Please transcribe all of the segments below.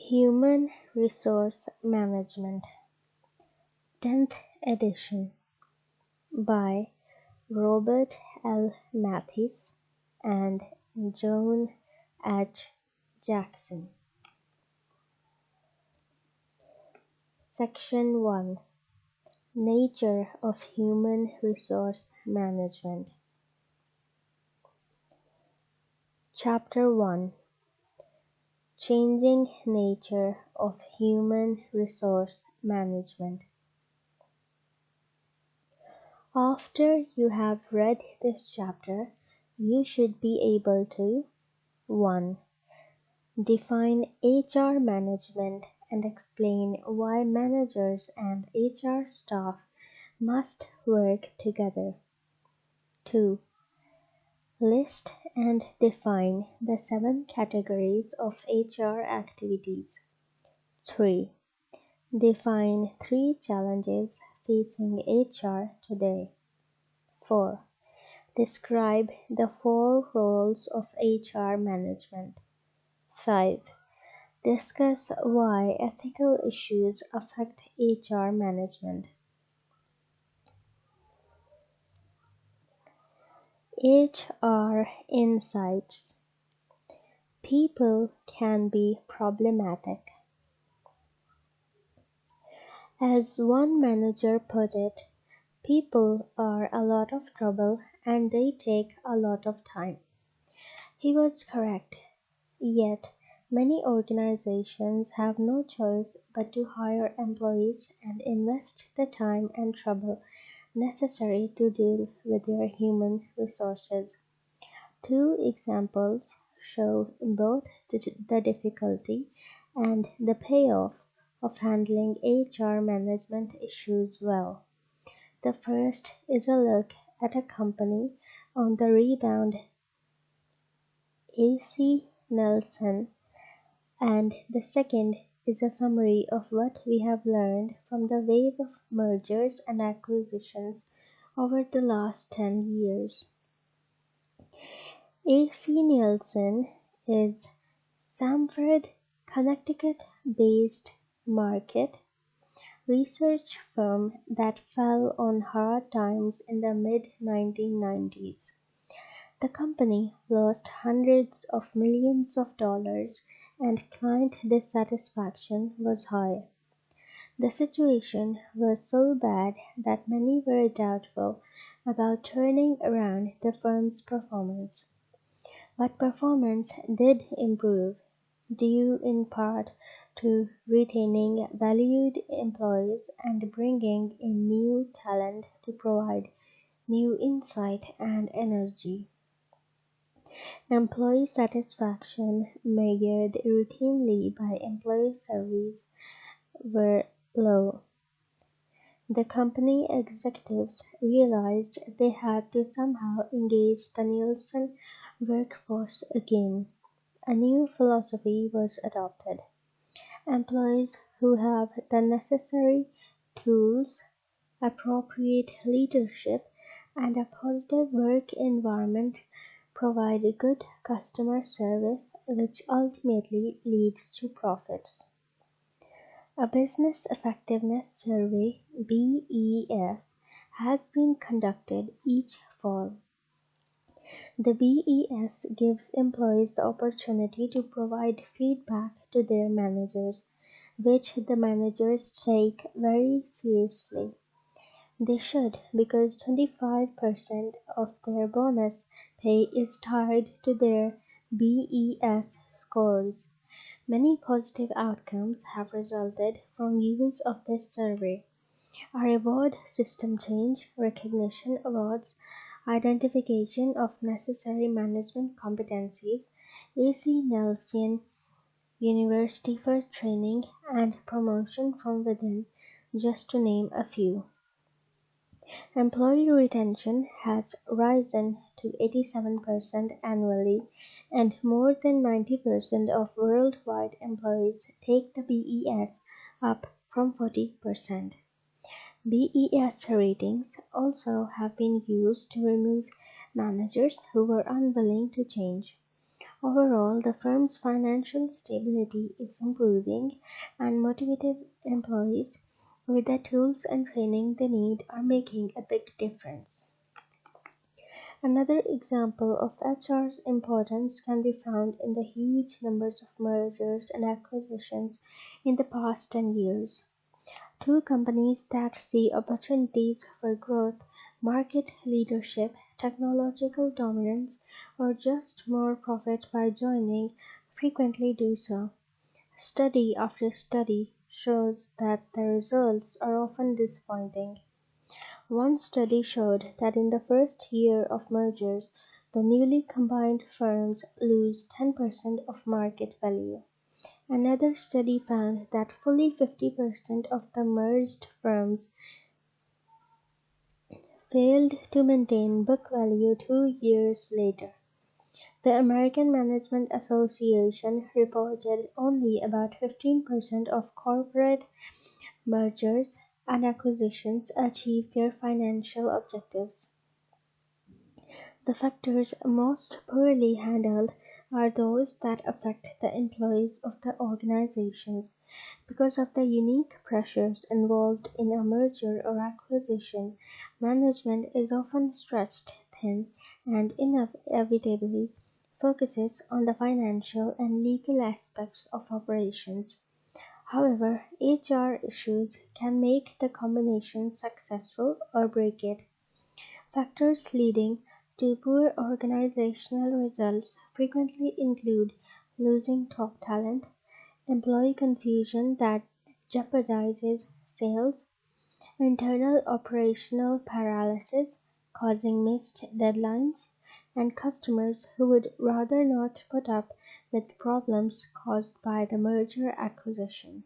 Human Resource Management, 10th edition, by Robert L. Mathis and Joan H. Jackson. Section 1. Nature of Human Resource Management. Chapter 1. Changing Nature of Human Resource Management. After you have read this chapter, you should be able to 1. Define HR management and explain why managers and HR staff must work together. 2. List and define the 7 categories of HR activities. 3. Define 3 challenges facing HR today. 4. Describe the 4 roles of HR management. 5. Discuss why ethical issues affect HR management. HR insights. People can be problematic. As one manager put it, people are a lot of trouble and they take a lot of time. He was correct, yet many organizations have no choice but to hire employees and invest the time and trouble necessary to deal with their human resources. 2 examples show both the difficulty and the payoff of handling HR management issues well. The first is a look at a company on the Rebound AC Nelson, and the second is a summary of what we have learned from the wave of mergers and acquisitions over the last 10 years. AC Nielsen is Stamford, Connecticut-based market research firm that fell on hard times in the mid-1990s. The company lost hundreds of millions of dollars and client dissatisfaction was high. The situation was so bad that many were doubtful about turning around the firm's performance. But performance did improve, due in part to retaining valued employees and bringing in new talent to provide new insight and energy. Employee satisfaction, measured routinely by employee surveys, were low. The company executives realized they had to somehow engage the Nielsen workforce again. A new philosophy was adopted. Employees who have the necessary tools, appropriate leadership, and a positive work environment provide good customer service, which ultimately leads to profits. A Business Effectiveness Survey (BES) has been conducted each fall. The BES gives employees the opportunity to provide feedback to their managers, which the managers take very seriously. They should, because 25% of their bonus pay is tied to their BES scores. Many positive outcomes have resulted from use of this survey. A reward system change, recognition awards, identification of necessary management competencies, AC Nelson University for training, and promotion from within, just to name a few. Employee retention has risen to 87% annually, and more than 90% of worldwide employees take the BES, up from 40%. BES ratings also have been used to remove managers who were unwilling to change. Overall, the firm's financial stability is improving, and motivated employees with the tools and training they need are making a big difference. Another example of HR's importance can be found in the huge numbers of mergers and acquisitions in the past 10 years. Two companies that see opportunities for growth, market leadership, technological dominance, or just more profit by joining frequently do so. Study after study shows that the results are often disappointing. One study showed that in the first year of mergers, the newly combined firms lose 10% of market value. Another study found that fully 50% of the merged firms failed to maintain book value 2 years later. The American Management Association reported only about 15% of corporate mergers and acquisitions achieve their financial objectives. The factors most poorly handled are those that affect the employees of the organizations. Because of the unique pressures involved in a merger or acquisition, management is often stretched thin and inevitably focuses on the financial and legal aspects of operations. However, HR issues can make the combination successful or break it. Factors leading to poor organizational results frequently include losing top talent, employee confusion that jeopardizes sales, internal operational paralysis causing missed deadlines, and customers who would rather not put up with problems caused by the merger acquisition.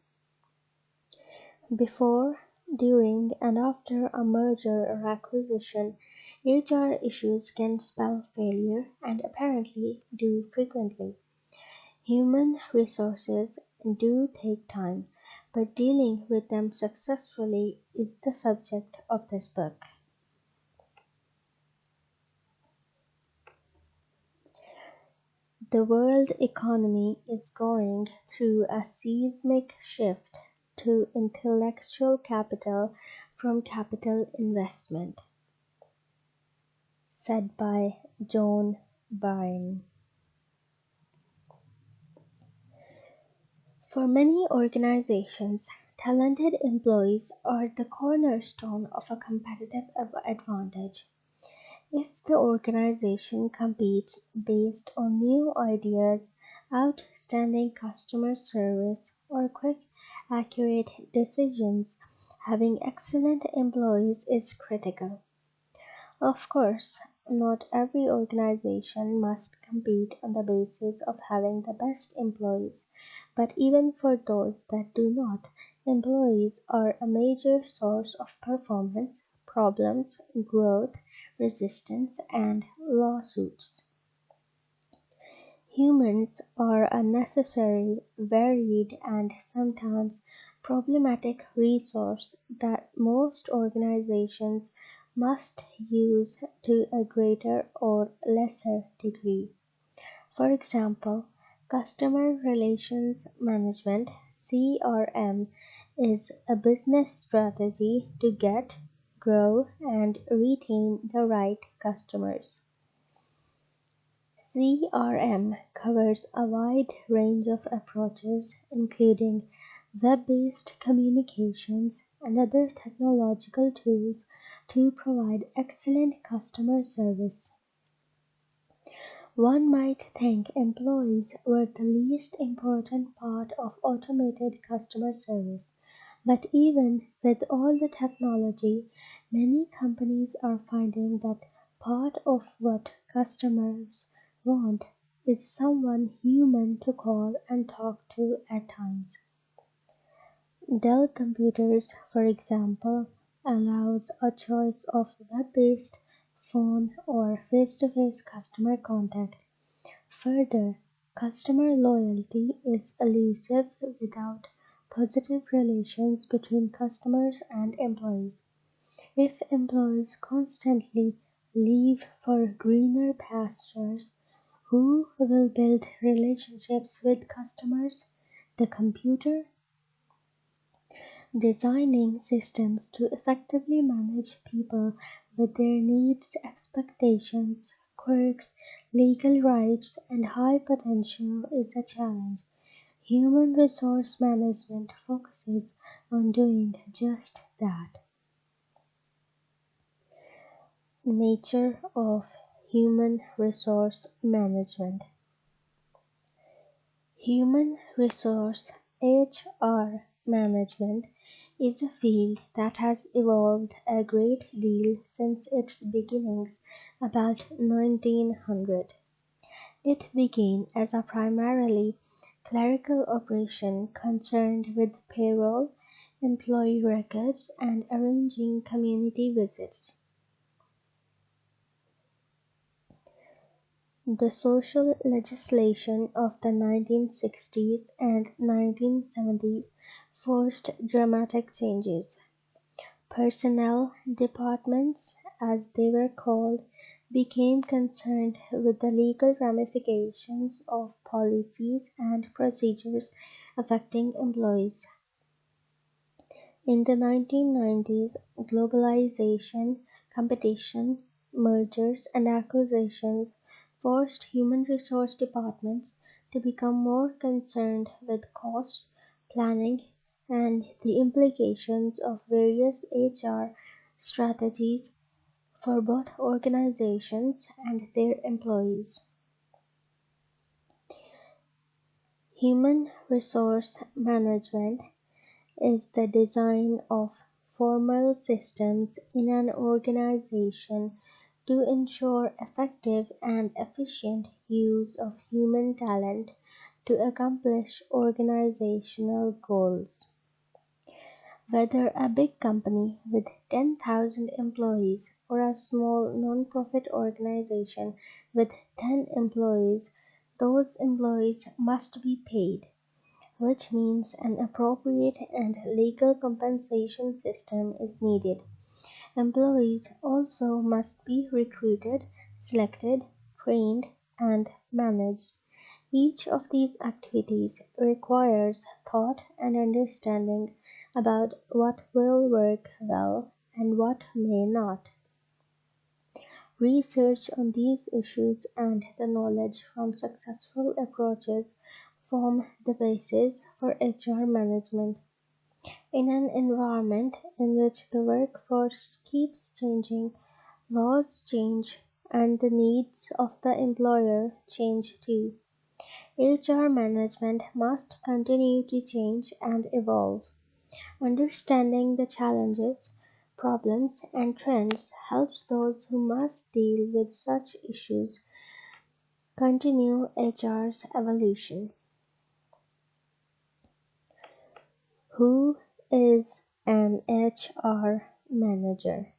Before, during, and after a merger or acquisition, HR issues can spell failure and apparently do frequently. Human resources do take time, but dealing with them successfully is the subject of this book. The world economy is going through a seismic shift to intellectual capital from capital investment, said by John Byrne. For many organizations, talented employees are the cornerstone of a competitive advantage. If the organization competes based on new ideas, outstanding customer service, or quick, accurate decisions, having excellent employees is critical. Of course, not every organization must compete on the basis of having the best employees, but even for those that do not, employees are a major source of performance problems, growth, resistance, and lawsuits. Humans are a necessary, varied, and sometimes problematic resource that most organizations must use to a greater or lesser degree. For example, customer relations management (CRM) is a business strategy to get, grow, and retain the right customers. CRM covers a wide range of approaches, including web-based communications and other technological tools to provide excellent customer service. One might think employees were the least important part of automated customer service, but even with all the technology, many companies are finding that part of what customers want is someone human to call and talk to at times. Dell Computers, for example, allows a choice of web-based, phone, or face-to-face customer contact. Further, customer loyalty is elusive without positive relations between customers and employees. If employees constantly leave for greener pastures, Who will build relationships with customers? The computer? Designing systems to effectively manage people with their needs, expectations, quirks, legal rights, and high potential is a challenge. Human resource management focuses on doing just that. Nature of human resource management. Human resource (HR) management is a field that has evolved a great deal since its beginnings about 1900. It began as a primarily clerical operation concerned with payroll, employee records, and arranging community visits. The social legislation of the 1960s and 1970s forced dramatic changes. Personnel departments, as they were called, became concerned with the legal ramifications of policies and procedures affecting employees. In the 1990s, globalization, competition, mergers and acquisitions forced human resource departments to become more concerned with costs, planning, and the implications of various HR strategies for both organizations and their employees. Human resource management is the design of formal systems in an organization to ensure effective and efficient use of human talent to accomplish organizational goals. Whether a big company with 10,000 employees or a small non-profit organization with 10 employees, those employees must be paid, which means an appropriate and legal compensation system is needed. Employees also must be recruited, selected, trained, and managed. Each of these activities requires thought and understanding about what will work well and what may not. Research on these issues and the knowledge from successful approaches form the basis for HR management. In an environment in which the workforce keeps changing, laws change, and the needs of the employer change too. HR management must continue to change and evolve. Understanding the challenges, problems, and trends helps those who must deal with such issues continue HR's evolution. Who is an HR manager?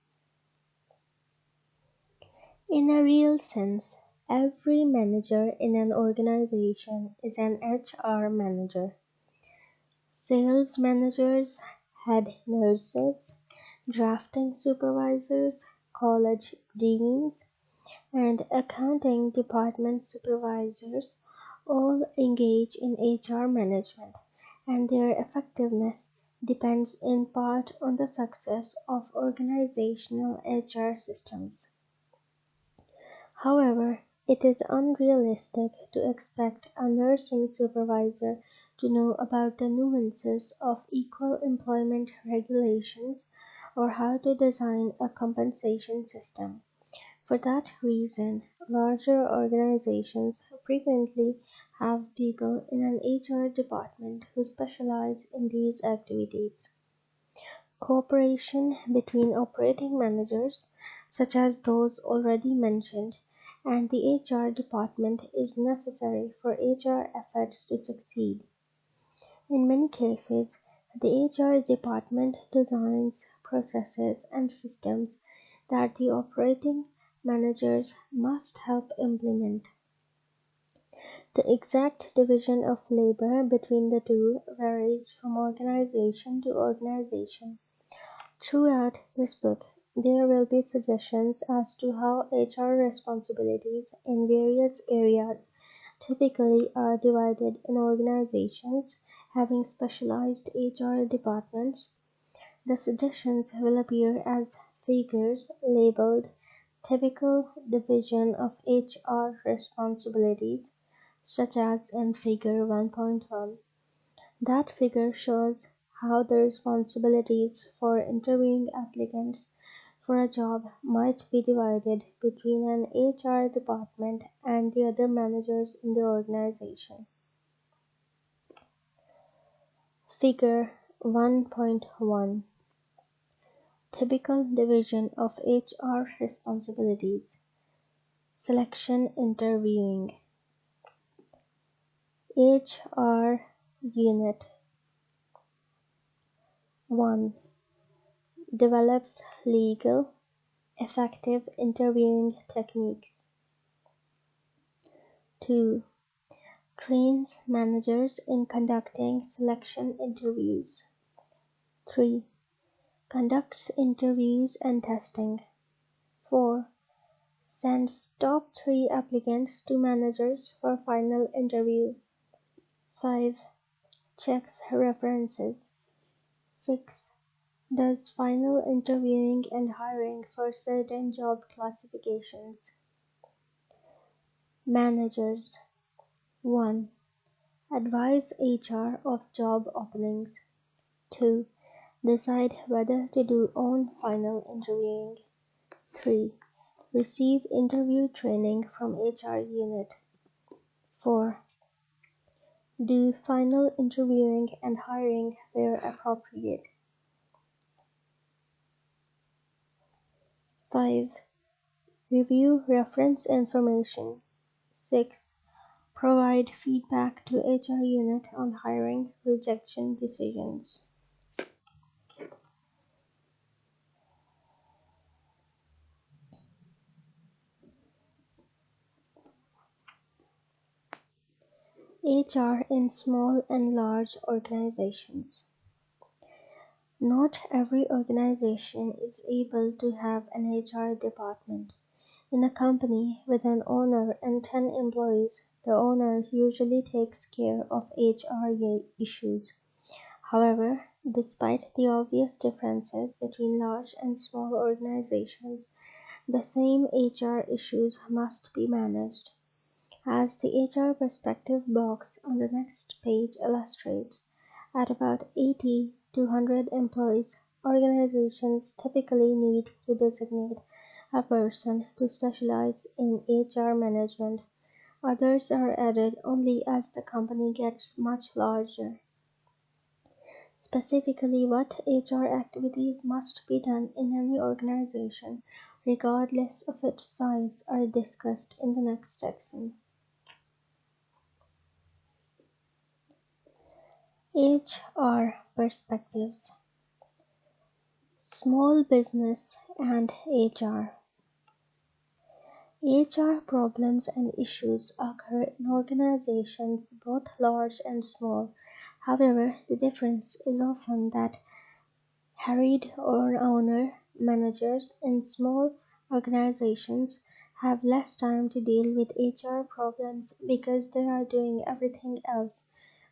In a real sense, every manager in an organization is an HR manager. Sales managers, head nurses, drafting supervisors, college deans, and accounting department supervisors all engage in HR management, and their effectiveness depends in part on the success of organizational HR systems. However, it is unrealistic to expect a nursing supervisor to know about the nuances of equal employment regulations or how to design a compensation system. For that reason, larger organizations frequently have people in an HR department who specialize in these activities. Cooperation between operating managers, such as those already mentioned, and the HR department is necessary for HR efforts to succeed. In many cases, the HR department designs processes and systems that the operating managers must help implement. The exact division of labor between the two varies from organization to organization. Throughout this book, there will be suggestions as to how HR responsibilities in various areas typically are divided in organizations having specialized HR departments. The suggestions will appear as figures labeled "Typical Division of HR Responsibilities", such as in Figure 1.1. That figure shows how the responsibilities for interviewing applicants for a job might be divided between an HR department and the other managers in the organization. Figure 1.1. Typical division of HR responsibilities. Selection interviewing. HR Unit 1. Develops legal, effective interviewing techniques. 2. Trains managers in conducting selection interviews. 3. Conducts interviews and testing. 4. Sends top 3 applicants to managers for final interview. 5. Checks references. 6. Does final interviewing and hiring for certain job classifications. Managers. 1. Advise HR of job openings. 2. Decide whether to do own final interviewing. 3. Receive interview training from HR unit. 4. Do final interviewing and hiring where appropriate. 5. Review reference information. 6. Provide feedback to HR unit on hiring rejection decisions. HR in small and large organizations. Not every organization is able to have an HR department. In a company with an owner and 10 employees, the owner usually takes care of HR issues. However, despite the obvious differences between large and small organizations, the same HR issues must be managed. As the HR perspective box on the next page illustrates, at about 80 to 100 employees, organizations typically need to designate a person to specialize in HR management. Others are added only as the company gets much larger. Specifically, what HR activities must be done in any organization, regardless of its size, are discussed in the next section. HR perspectives. Small business and HR. HR problems and issues occur in organizations both large and small. However, the difference is often that harried owner managers in small organizations have less time to deal with HR problems because they are doing everything else.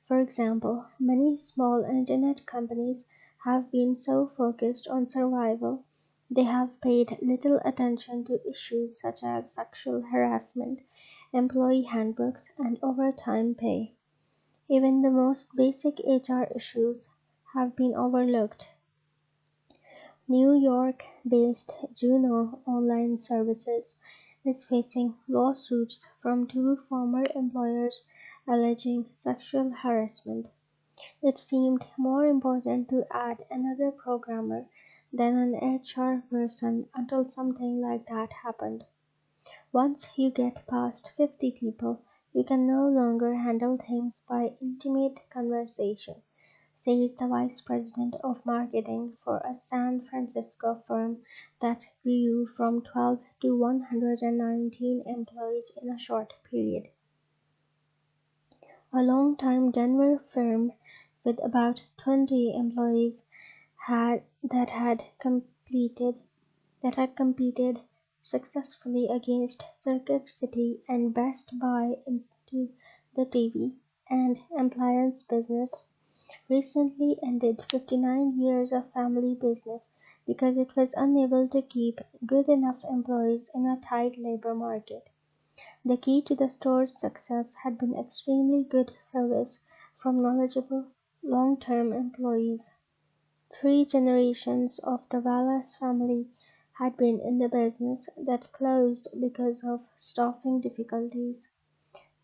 For example, many small internet companies have been so focused on survival, they have paid little attention to issues such as sexual harassment, employee handbooks, and overtime pay. Even the most basic HR issues have been overlooked. New York-based Juno Online Services is facing lawsuits from 2 former employers alleging sexual harassment. It seemed more important to add another programmer than an HR person until something like that happened. Once you get past 50 people, you can no longer handle things by intimate conversation, says the vice president of marketing for a San Francisco firm that grew from 12 to 119 employees in a short period. A long-time Denver firm with about 20 employees had completed that had competed successfully against Circuit City and Best Buy into the TV and appliance business, recently ended 59 years of family business because it was unable to keep good enough employees in a tight labor market. The key to the store's success had been extremely good service from knowledgeable, long-term employees. 3 generations of the Wallace family had been in the business that closed because of staffing difficulties.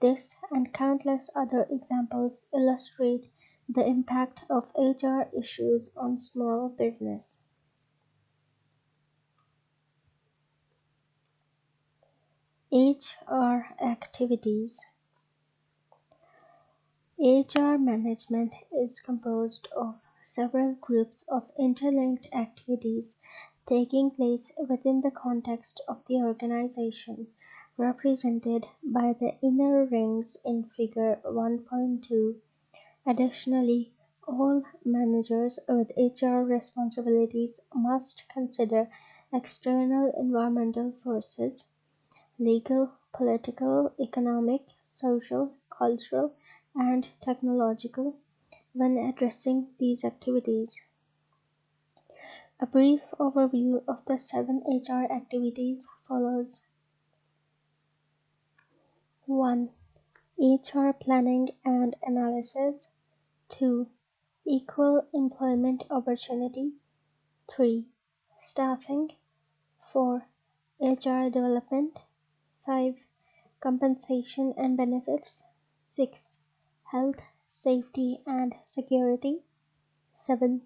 This and countless other examples illustrate the impact of HR issues on small business. HR activities. HR management is composed of several groups of interlinked activities taking place within the context of the organization, represented by the inner rings in Figure 1.2. Additionally, all managers with HR responsibilities must consider external environmental forces, legal, political, economic, social, cultural, and technological, when addressing these activities. A brief overview of the 7 HR activities follows. 1. HR planning and analysis. 2. Equal employment opportunity. 3. Staffing. 4. HR development. 5. Compensation and benefits. 6. Health, safety and security. 7.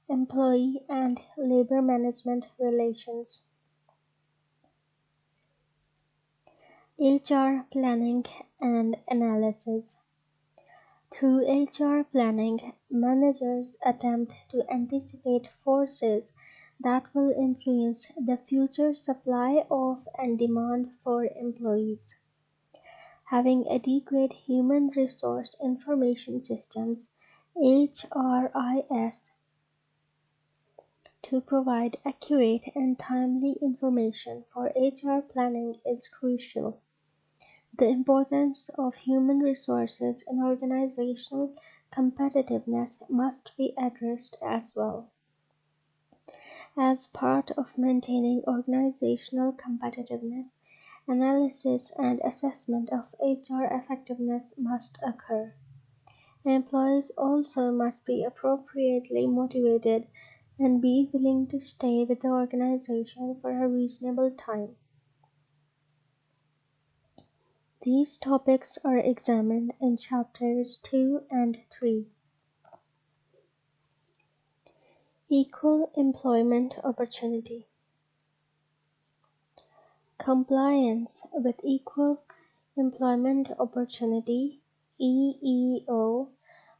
Employee and labor management relations. HR planning and analysis. Through HR planning, managers attempt to anticipate forces that will influence the future supply of and demand for employees. Having adequate human resource information systems (HRIS) to provide accurate and timely information for HR planning is crucial. The importance of human resources in organizational competitiveness must be addressed as well. As part of maintaining organizational competitiveness, analysis and assessment of HR effectiveness must occur. Employees also must be appropriately motivated and be willing to stay with the organization for a reasonable time. These topics are examined in chapters 2 and 3. Equal employment opportunity. Compliance with Equal Employment Opportunity (EEO)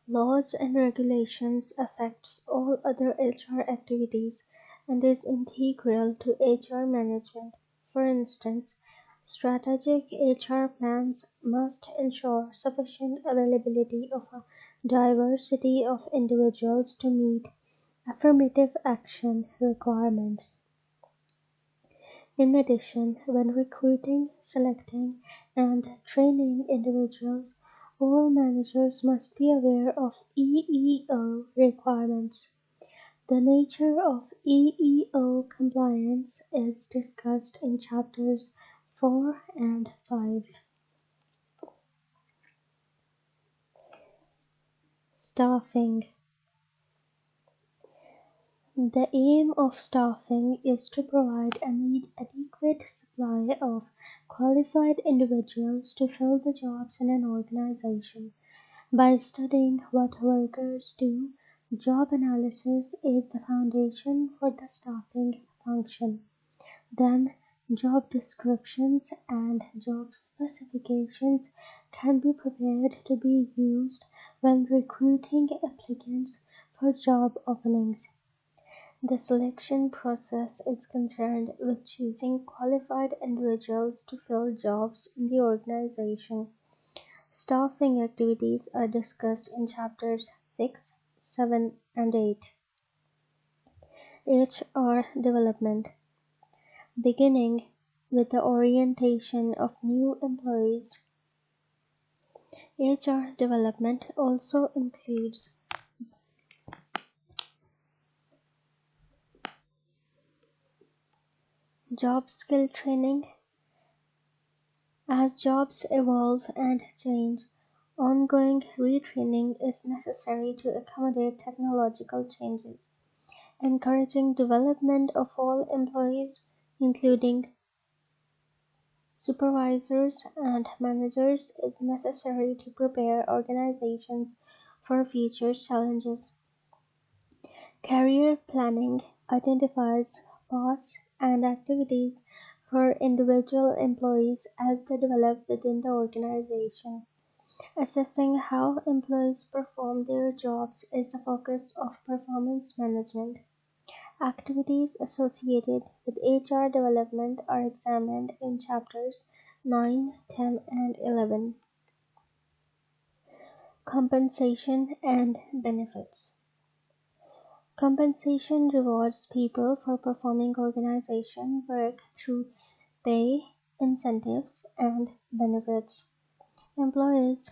laws and regulations affects all other HR activities and is integral to HR management. For instance, strategic HR plans must ensure sufficient availability of a diversity of individuals to meet affirmative action requirements. In addition, when recruiting, selecting, and training individuals, all managers must be aware of EEO requirements. The nature of EEO compliance is discussed in chapters 4 and 5. Staffing. The aim of staffing is to provide an adequate supply of qualified individuals to fill the jobs in an organization. By studying what workers do, job analysis is the foundation for the staffing function. Then, job descriptions and job specifications can be prepared to be used when recruiting applicants for job openings. The selection process is concerned with choosing qualified individuals to fill jobs in the organization. Staffing activities are discussed in chapters 6, 7, and 8. HR development. beginning with the orientation of new employees. HR development also includes job skill training. As jobs evolve and change, ongoing retraining is necessary to accommodate technological changes. Encouraging development of all employees, including supervisors and managers, is necessary to prepare organizations for future challenges. Career planning identifies paths and activities for individual employees as they develop within the organization. Assessing how employees perform their jobs is the focus of performance management. Activities associated with HR development are examined in chapters 9, 10, and 11. Compensation and benefits. Compensation rewards people for performing organization work through pay, incentives, and benefits. Employers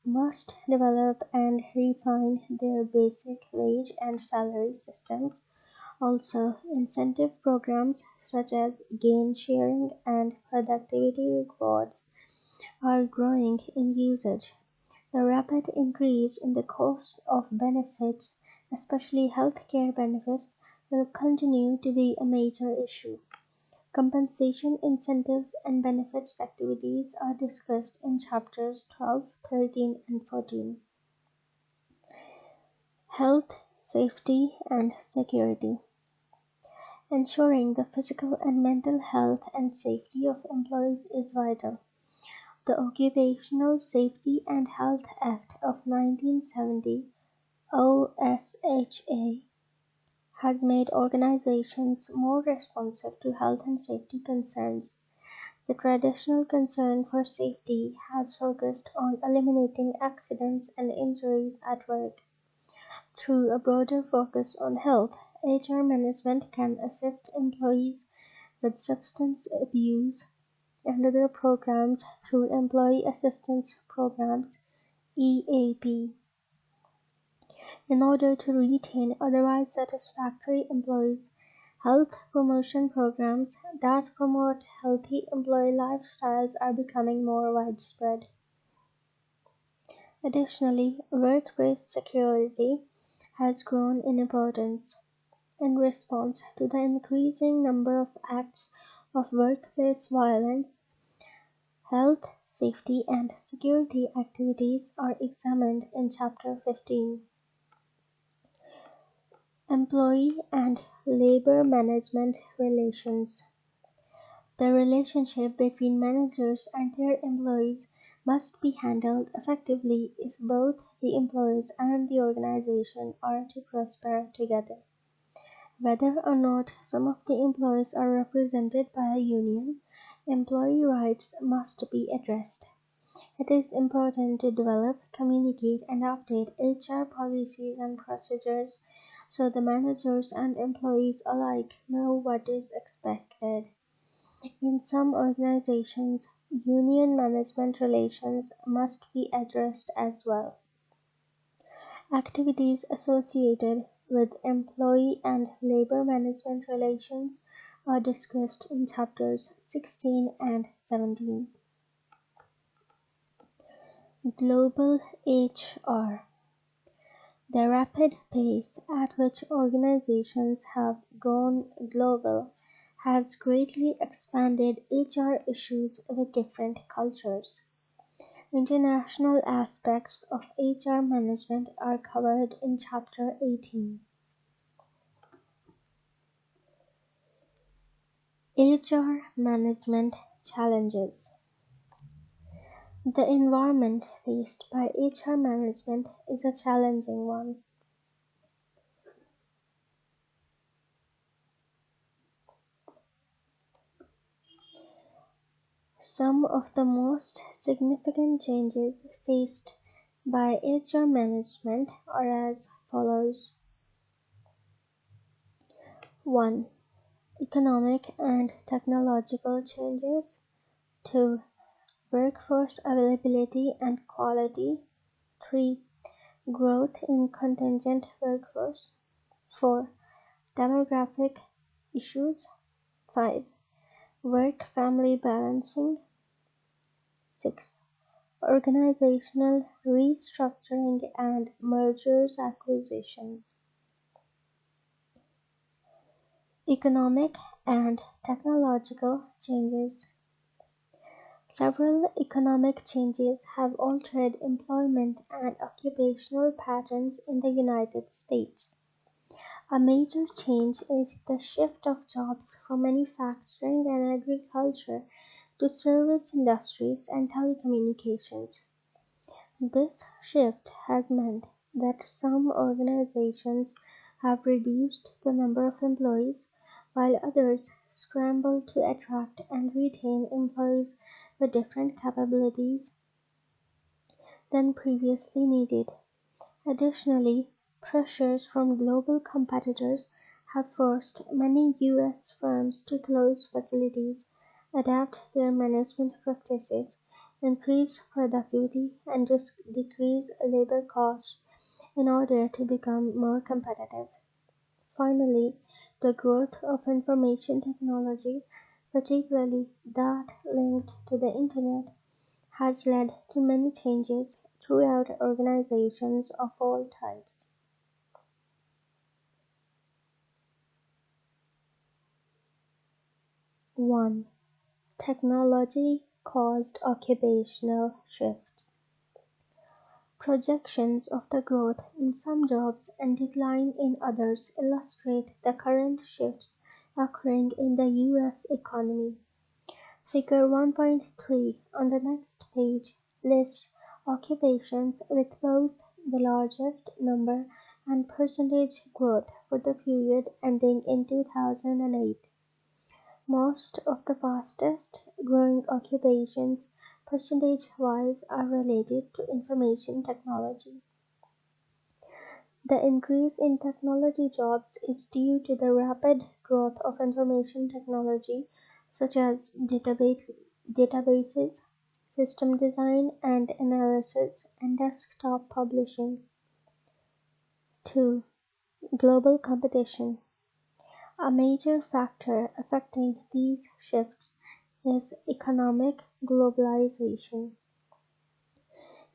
must develop and refine their basic wage and salary systems. Also, incentive programs such as gain sharing and productivity rewards are growing in usage. The rapid increase in the cost of benefits, especially healthcare benefits, will continue to be a major issue. Compensation, incentives, and benefits activities are discussed in chapters 12, 13, and 14. Health, safety, and security. Ensuring the physical and mental health and safety of employees is vital. The Occupational Safety and Health Act of 1970 (OSHA) has made organizations more responsive to health and safety concerns. The traditional concern for safety has focused on eliminating accidents and injuries at work. Through a broader focus on health, HR management can assist employees with substance abuse and other programs through Employee Assistance Programs (EAP) in order to retain otherwise satisfactory employees. Health promotion programs that promote healthy employee lifestyles are becoming more widespread. Additionally, workplace security has grown in importance. In response to the increasing number of acts of workplace violence, health, safety, and security activities are examined in Chapter 15. Employee and labor management relations. The relationship between managers and their employees must be handled effectively if both the employees and the organization are to prosper together. Whether or not some of the employees are represented by a union, employee rights must be addressed. It is important to develop, communicate, and update HR policies and procedures so the managers and employees alike know what is expected. In some organizations, union management relations must be addressed as well. Activities associated with employee and labor management relations are discussed in chapters 16 and 17. Global HR. The rapid pace at which organizations have gone global has greatly expanded HR issues with different cultures. International aspects of HR management are covered in Chapter 18. HR management challenges. The environment faced by HR management is a challenging one. Some of the most significant changes faced by HR management are as follows. 1. Economic and technological changes. 2. Workforce availability and quality. 3. Growth in contingent workforce. 4. Demographic issues. 5. Work-family balancing. 6. Organizational restructuring and mergers acquisitions. Economic and technological changes. Several economic changes have altered employment and occupational patterns in the United States. A major change is the shift of jobs from manufacturing and agriculture to service industries and telecommunications. This shift has meant that some organizations have reduced the number of employees, while others scramble to attract and retain employees with different capabilities than previously needed. Additionally, pressures from global competitors have forced many U.S. firms to close facilities, adapt their management practices, increase productivity, and decrease labor costs in order to become more competitive. Finally, the growth of information technology, particularly that linked to the Internet, has led to many changes throughout organizations of all types. 1. Technology-caused occupational shifts. Projections of the growth in some jobs and decline in others illustrate the current shifts occurring in the U.S. economy. Figure 1.3 on the next page lists occupations with both the largest number and percentage growth for the period ending in 2008. Most of the fastest growing occupations percentage-wise are related to information technology. The increase in technology jobs is due to the rapid growth of information technology such as databases, system design and analysis, and desktop publishing. 2. Global competition. A major factor affecting these shifts is economic globalization.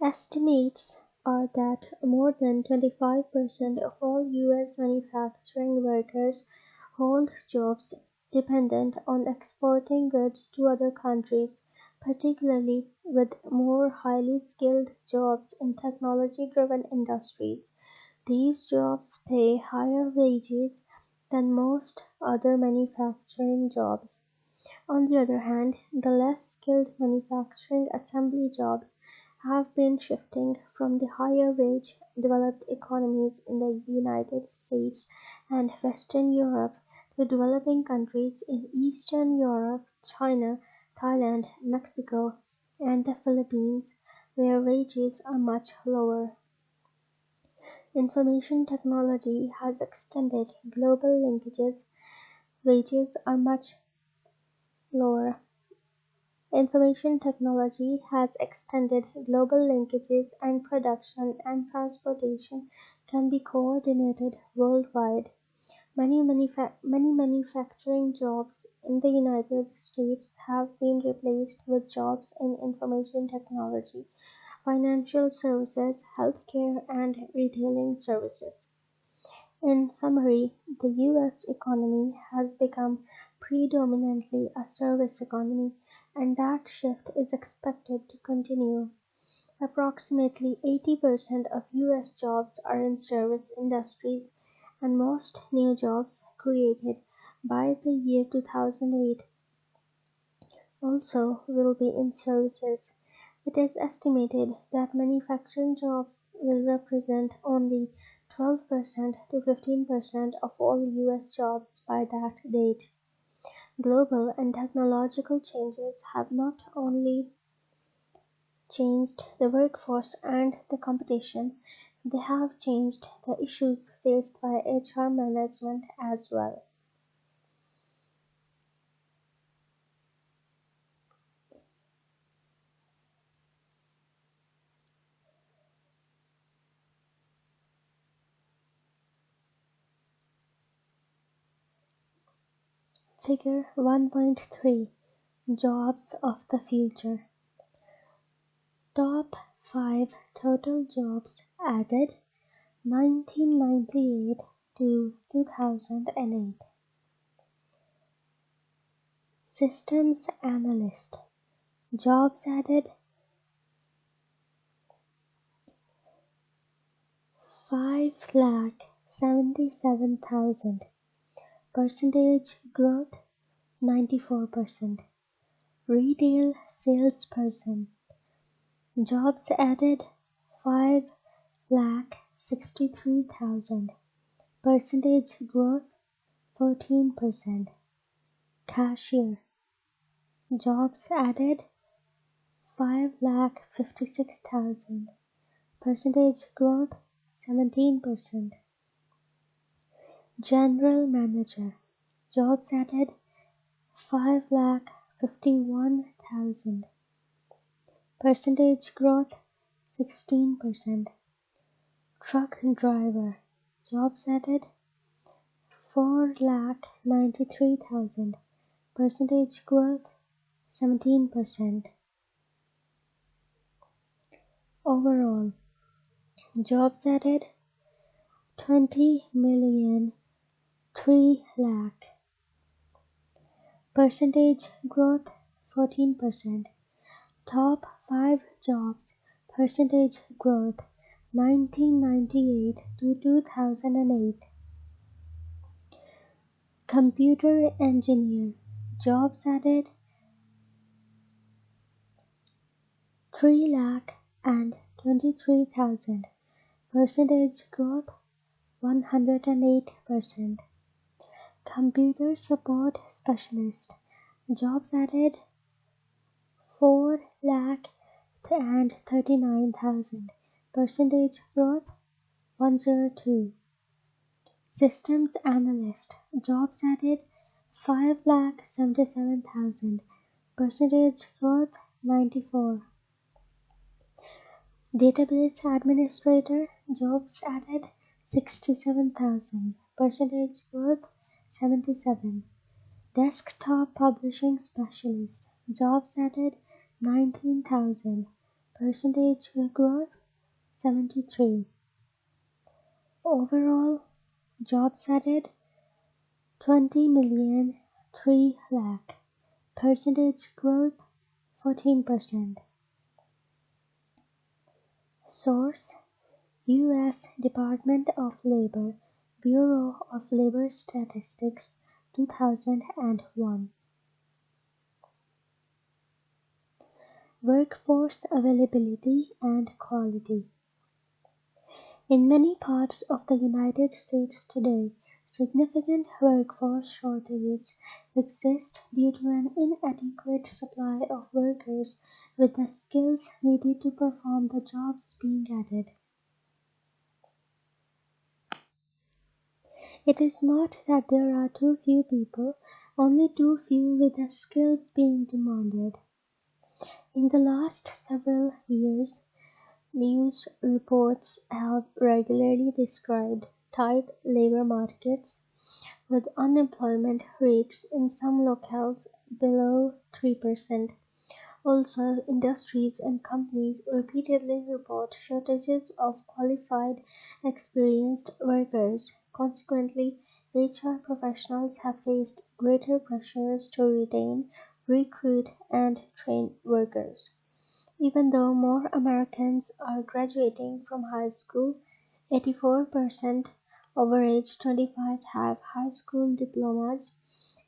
Estimates are that more than 25% of all U.S. manufacturing workers hold jobs dependent on exporting goods to other countries, particularly with more highly skilled jobs in technology-driven industries. These jobs pay higher wages than most other manufacturing jobs. On the other hand, the less skilled manufacturing assembly jobs have been shifting from the higher wage developed economies in the United States and Western Europe to developing countries in Eastern Europe, China, Thailand, Mexico, and the Philippines, where wages are much lower. Information technology has extended global linkages. Wages are much lower. Information technology has extended global linkages and production and transportation can be coordinated worldwide. Many manufacturing jobs in the United States have been replaced with jobs in information technology, financial services, healthcare, and retailing services. In summary, the U.S. economy has become predominantly a service economy, and that shift is expected to continue. Approximately 80% of U.S. jobs are in service industries, and most new jobs created by the year 2008 also will be in services. It is estimated that manufacturing jobs will represent only 12% to 15% of all U.S. jobs by that date. Global and technological changes have not only changed the workforce and the competition, they have changed the issues faced by HR management as well. Figure 1.3 Jobs of the Future. Top 5 total jobs added 1998 to 2008. Systems Analyst. Jobs added 5,77,000. Percentage growth 94%. Retail Salesperson. Jobs added 5,63,000. Percentage growth 14%. Cashier. Jobs added 5,56,000. Percentage growth 17%. General Manager. Jobs added 5,51,000. Percentage growth 16%. Truck Driver. Jobs added 4,93,000. Percentage growth 17%. Overall, jobs added 20,003 lakh. Percentage growth 14%. Top 5 jobs. Percentage growth 1998 to 2008. Computer Engineer. Jobs added 3,23,000. Percentage growth 108%. Computer Support Specialist. Jobs added 4,39,000. Percentage growth 102. Systems Analyst. Jobs added 5,77,000. Percentage growth 94. Database Administrator. Jobs added 67,000. Percentage growth 77. Desktop Publishing Specialist. Jobs added 19,000. Percentage growth 73. Overall, jobs added 20,003 lakh. Percentage growth 14%. Source: U.S. Department of Labor, Bureau of Labor Statistics, 2001. Workforce Availability and Quality. In many parts of the United States today, significant workforce shortages exist due to an inadequate supply of workers with the skills needed to perform the jobs being added. It is not that there are too few people, only too few with the skills being demanded. In the last several years, news reports have regularly described tight labor markets with unemployment rates in some locales below 3%. Also, industries and companies repeatedly report shortages of qualified, experienced workers. Consequently, HR professionals have faced greater pressures to retain, recruit, and train workers. Even though more Americans are graduating from high school, 84% over age 25 have high school diplomas,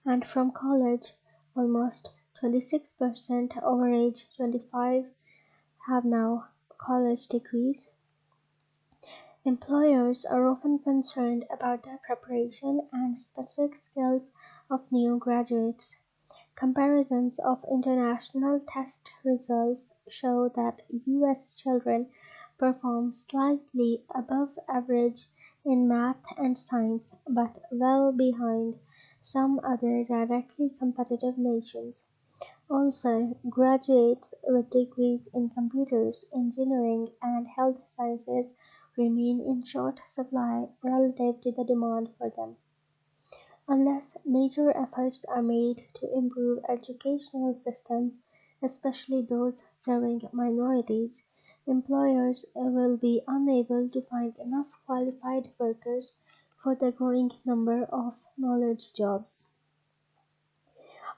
and from college, almost 26% over age 25 have now college degrees. Employers are often concerned about the preparation and specific skills of new graduates. Comparisons of international test results show that U.S. children perform slightly above average in math and science, but well behind some other directly competitive nations. Also, graduates with degrees in computers, engineering, and health sciences remain in short supply relative to the demand for them. Unless major efforts are made to improve educational systems, especially those serving minorities, employers will be unable to find enough qualified workers for the growing number of knowledge jobs.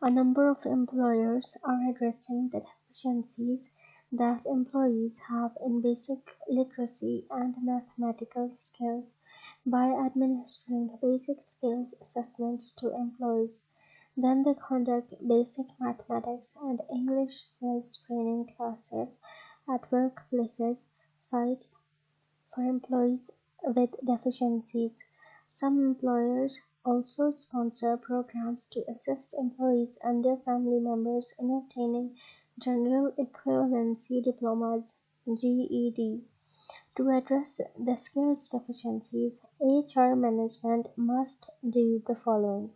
A number of employers are addressing the deficiencies that employees have in basic literacy and mathematical skills by administering basic skills assessments to employees. Then they conduct basic mathematics and English skills training classes at workplaces, sites for employees with deficiencies. Some employers also sponsor programs to assist employees and their family members in obtaining General Equivalency Diplomas (GED). To address the skills deficiencies, HR management must do the following: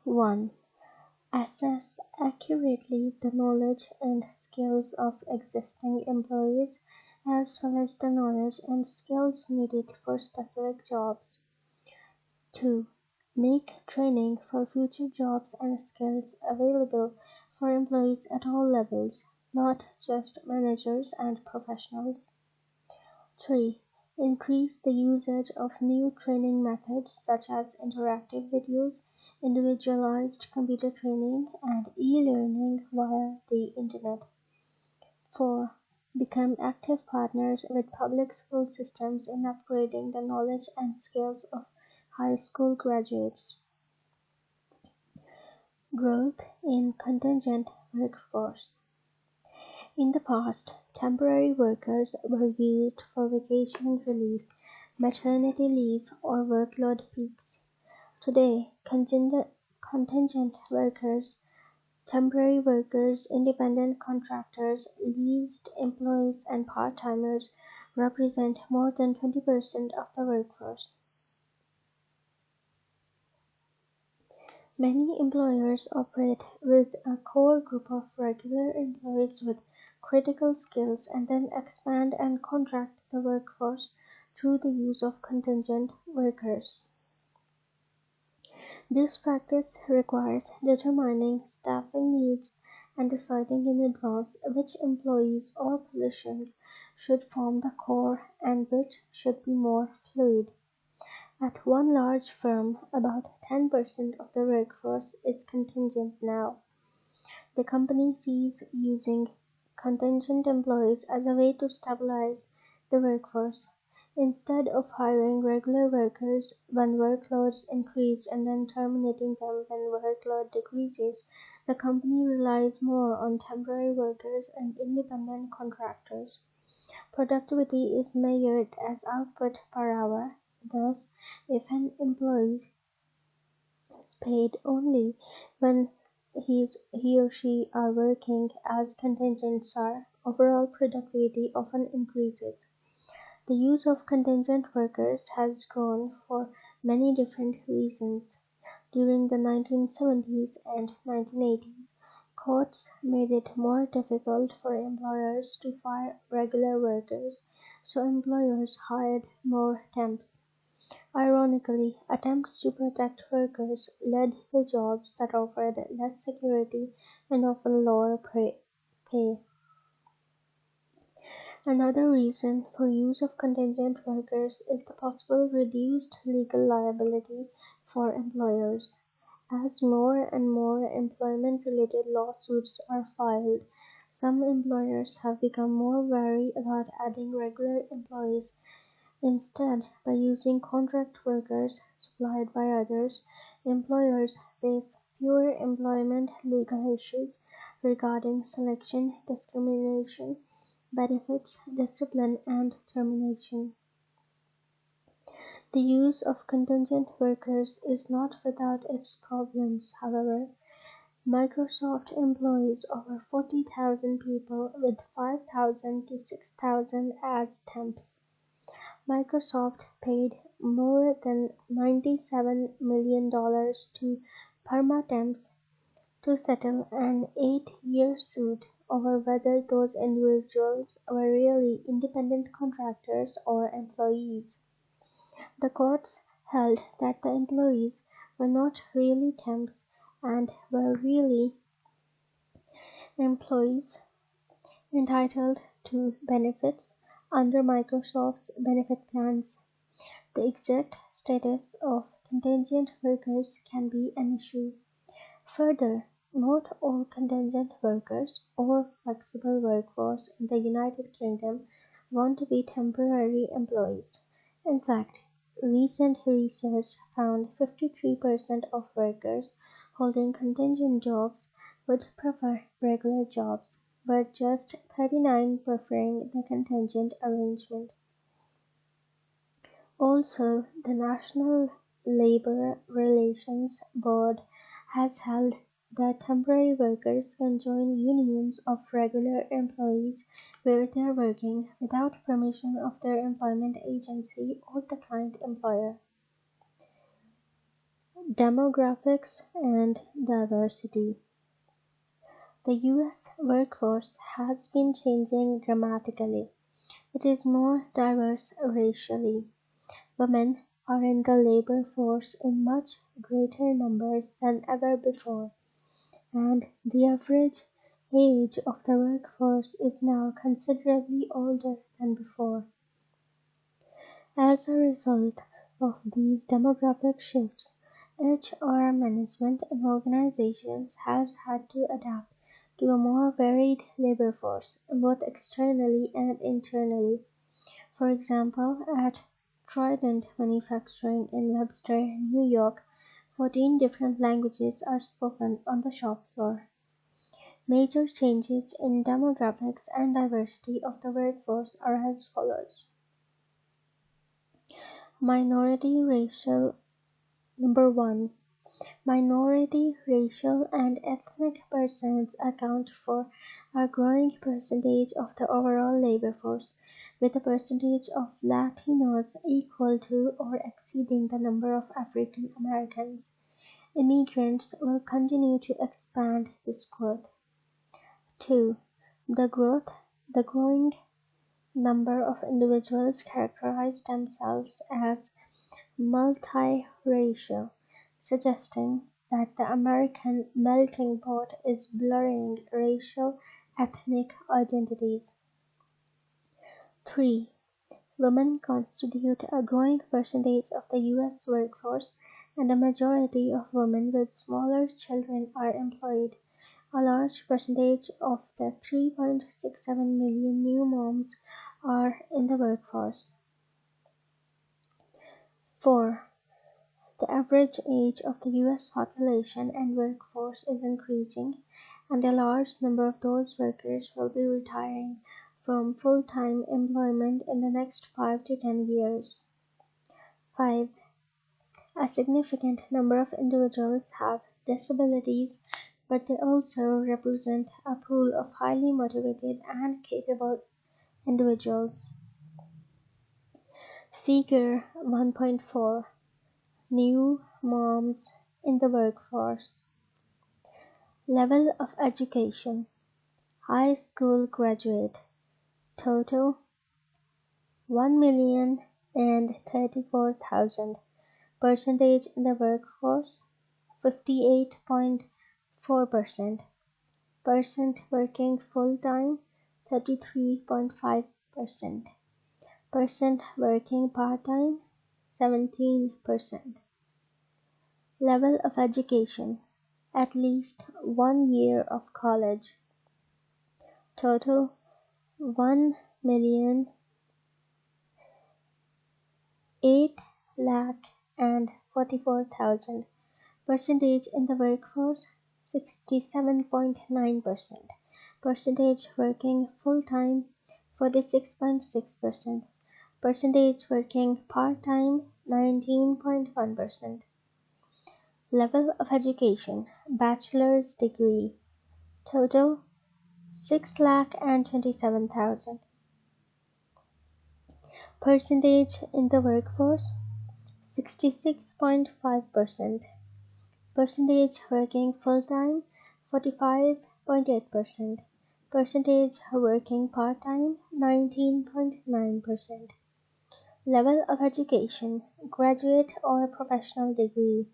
1. Assess accurately the knowledge and skills of existing employees, as well as the knowledge and skills needed for specific jobs. 2. Make training for future jobs and skills available for employees at all levels, not just managers and professionals. 3. Increase the usage of new training methods such as interactive videos, individualized computer training, and e-learning via the Internet. 4. Become active partners with public school systems in upgrading the knowledge and skills of high school graduates. Growth in contingent workforce. In the past, temporary workers were used for vacation relief, maternity leave, or workload peaks. Today, contingent workers, temporary workers, independent contractors, leased employees, and part-timers represent more than 20% of the workforce. Many employers operate with a core group of regular employees with critical skills and then expand and contract the workforce through the use of contingent workers. This practice requires determining staffing needs and deciding in advance which employees or positions should form the core and which should be more fluid. At one large firm, about 10% of the workforce is contingent now. The company sees using contingent employees as a way to stabilize the workforce. Instead of hiring regular workers when workloads increase and then terminating them when workload decreases, the company relies more on temporary workers and independent contractors. Productivity is measured as output per hour. Thus, if an employee is paid only when he or she are working as contingents are, overall productivity often increases. The use of contingent workers has grown for many different reasons. During the 1970s and 1980s, courts made it more difficult for employers to fire regular workers, so employers hired more temps. Ironically, attempts to protect workers led to jobs that offered less security and often lower pay. Another reason for use of contingent workers is the possible reduced legal liability for employers. As more and more employment-related lawsuits are filed, some employers have become more wary about adding regular employees. Instead, by using contract workers supplied by others, employers face fewer employment legal issues regarding selection, discrimination, benefits, discipline, and termination. The use of contingent workers is not without its problems, however. Microsoft employs over 40,000 people with 5,000 to 6,000 as temps. Microsoft paid more than $97 million to PermaTemps to settle an 8-year suit over whether those individuals were really independent contractors or employees. The courts held that the employees were not really temps and were really employees entitled to benefits under Microsoft's benefit plans. The exact status of contingent workers can be an issue. Further, not all contingent workers or flexible workforce in the United Kingdom want to be temporary employees. In fact, recent research found 53% of workers holding contingent jobs would prefer regular jobs, but just 39 preferring the contingent arrangement. Also, the National Labour Relations Board has held that temporary workers can join unions of regular employees where they are working without permission of their employment agency or the client employer. Demographics and diversity. The US workforce has been changing dramatically. It is more diverse racially. Women are in the labor force in much greater numbers than ever before, and the average age of the workforce is now considerably older than before. As a result of these demographic shifts, HR management in organizations has had to adapt to a more varied labor force, both externally and internally. For example, at Trident Manufacturing in Webster, New York, 14 different languages are spoken on the shop floor. Major changes in demographics and diversity of the workforce are as follows. Minority racial. Number 1. Minority racial and ethnic persons account for a growing percentage of the overall labor force, with a percentage of Latinos equal to or exceeding the number of African Americans. Immigrants will continue to expand this growth. 2. The growing number of individuals characterize themselves as multiracial, suggesting that the American melting pot is blurring racial ethnic identities. 3. Women constitute a growing percentage of the US workforce, and a majority of women with smaller children are employed. A large percentage of the 3.67 million new moms are in the workforce. 4. The average age of the US population and workforce is increasing, and a large number of those workers will be retiring from full-time employment in the next 5 to 10 years. 5. A significant number of individuals have disabilities, but they also represent a pool of highly motivated and capable individuals. Figure 1.4. New moms in the workforce. Level of education. High school graduate. Total 1,034,000. Percentage in the workforce 58.4%. Percent working full-time 33.5%. Percent working part-time 17%. Level of education. At least 1 year of college. Total 1,008,044,000. Percentage in the workforce 67.9%. Percentage working full-time 46.6%. Percentage working part-time 19.1%. Level of education. Bachelor's degree. Total 6,27,000. Percentage in the workforce 66.5%. Percentage working full-time 45.8%. Percentage working part-time 19.9%. Level of education, graduate or professional degree.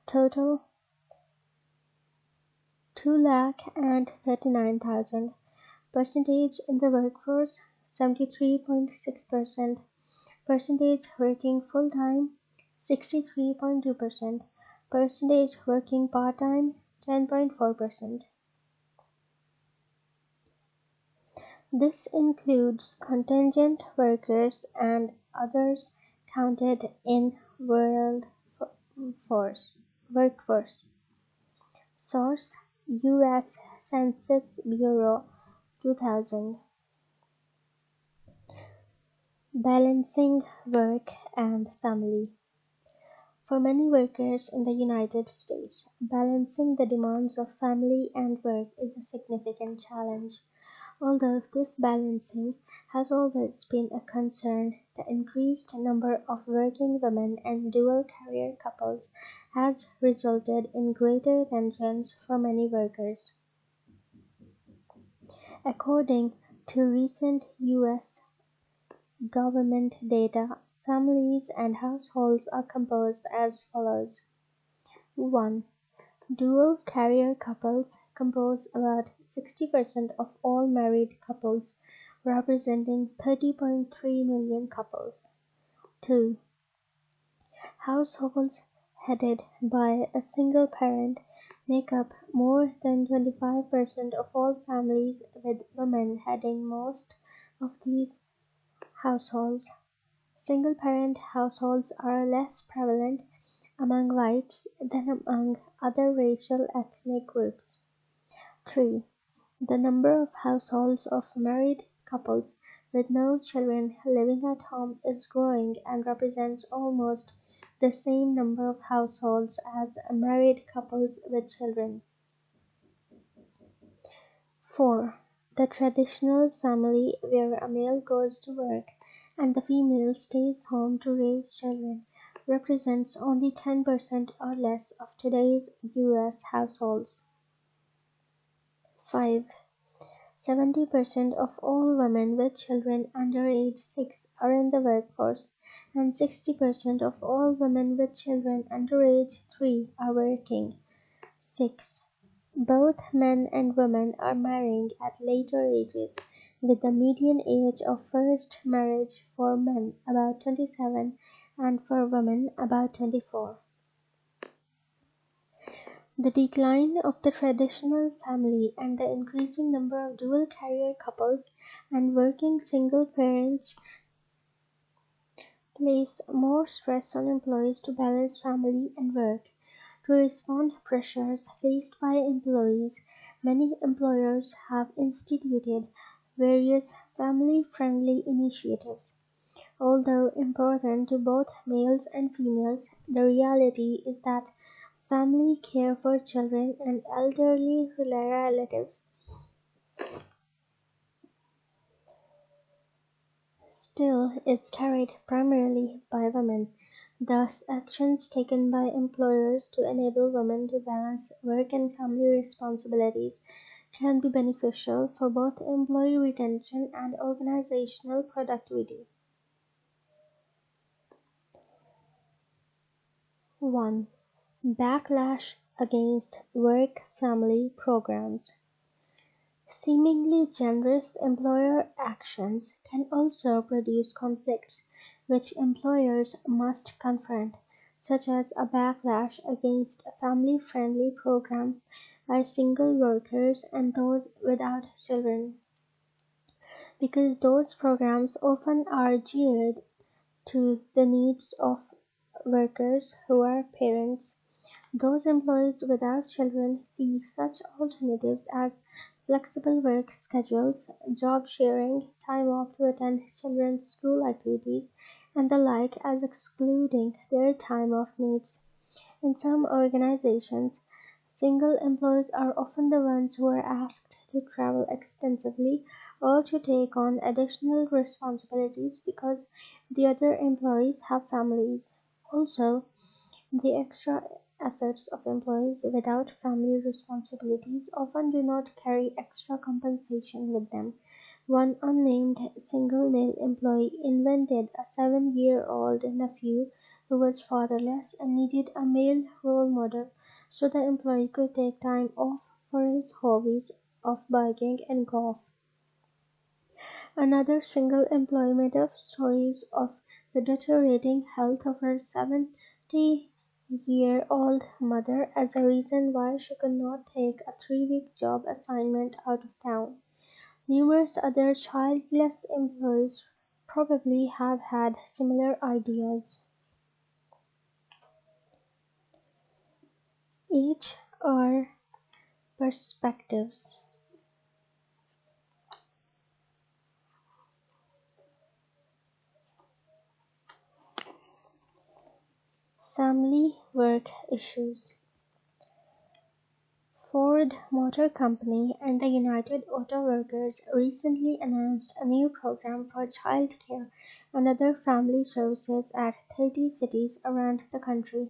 Total 2,39,000. Percentage in the workforce 73.6%. Percentage working full-time 63.2%. Percentage working part-time 10.4%. This includes contingent workers and others counted in workforce. Source: U.S. Census Bureau 2000. Balancing work and family. For many workers in the United States, balancing the demands of family and work is a significant challenge. Although this balancing has always been a concern, the increased number of working women and dual-career couples has resulted in greater tensions for many workers. According to recent U.S. government data, families and households are composed as follows. 1. Dual-career couples compose about 60% of all married couples, representing 30.3 million couples. 2. Households headed by a single parent make up more than 25% of all families, with women heading most of these households. Single-parent households are less prevalent among whites than among other racial ethnic groups. 3. The number of households of married couples with no children living at home is growing and represents almost the same number of households as married couples with children. 4. The traditional family where a male goes to work and the female stays home to raise children represents only 10% or less of today's U.S. households. 5. 70% of all women with children under age 6 are in the workforce, and 60% of all women with children under age 3 are working. 6. Both men and women are marrying at later ages, with the median age of first marriage for men about 27 and for women about 24. The decline of the traditional family and the increasing number of dual-career couples and working single parents place more stress on employees to balance family and work. To respond to pressures faced by employees, many employers have instituted various family-friendly initiatives. Although important to both males and females, the reality is that family care for children and elderly relatives still is carried primarily by women. Thus, actions taken by employers to enable women to balance work and family responsibilities can be beneficial for both employee retention and organizational productivity. 1. Backlash against work-family programs. Seemingly generous employer actions can also produce conflicts which employers must confront, such as a backlash against family-friendly programs by single workers and those without children, because those programs often are geared to the needs of workers who are parents. Those employees without children see such alternatives as flexible work schedules, job sharing, time off to attend children's school activities, and the like as excluding their time off needs. In some organizations, single employees are often the ones who are asked to travel extensively or to take on additional responsibilities because the other employees have families. Also, the extra efforts of employees without family responsibilities often do not carry extra compensation with them, One unnamed single male employee invented a 7-year-old nephew who was fatherless and needed a male role model so the employee could take time off for his hobbies of biking and golf. Another single employee made up stories of the deteriorating health of her 70-year-old mother as a reason why she could not take a 3-week job assignment out of town. Numerous other childless employees probably have had similar ideas. HR perspectives. Family work issues. Ford Motor Company and the United Auto Workers recently announced a new program for child care and other family services at 30 cities around the country.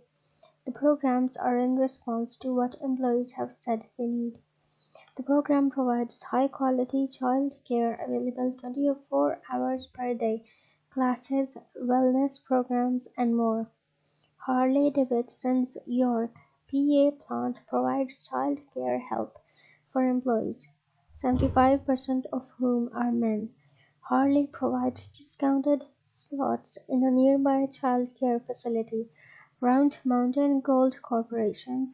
The programs are in response to what employees have said they need. The program provides high-quality child care available 24 hours per day, classes, wellness programs, and more. Harley-Davidson's York, PA plant provides child care help for employees, 75% of whom are men. Harley provides discounted slots in a nearby child care facility. Round Mountain Gold Corporation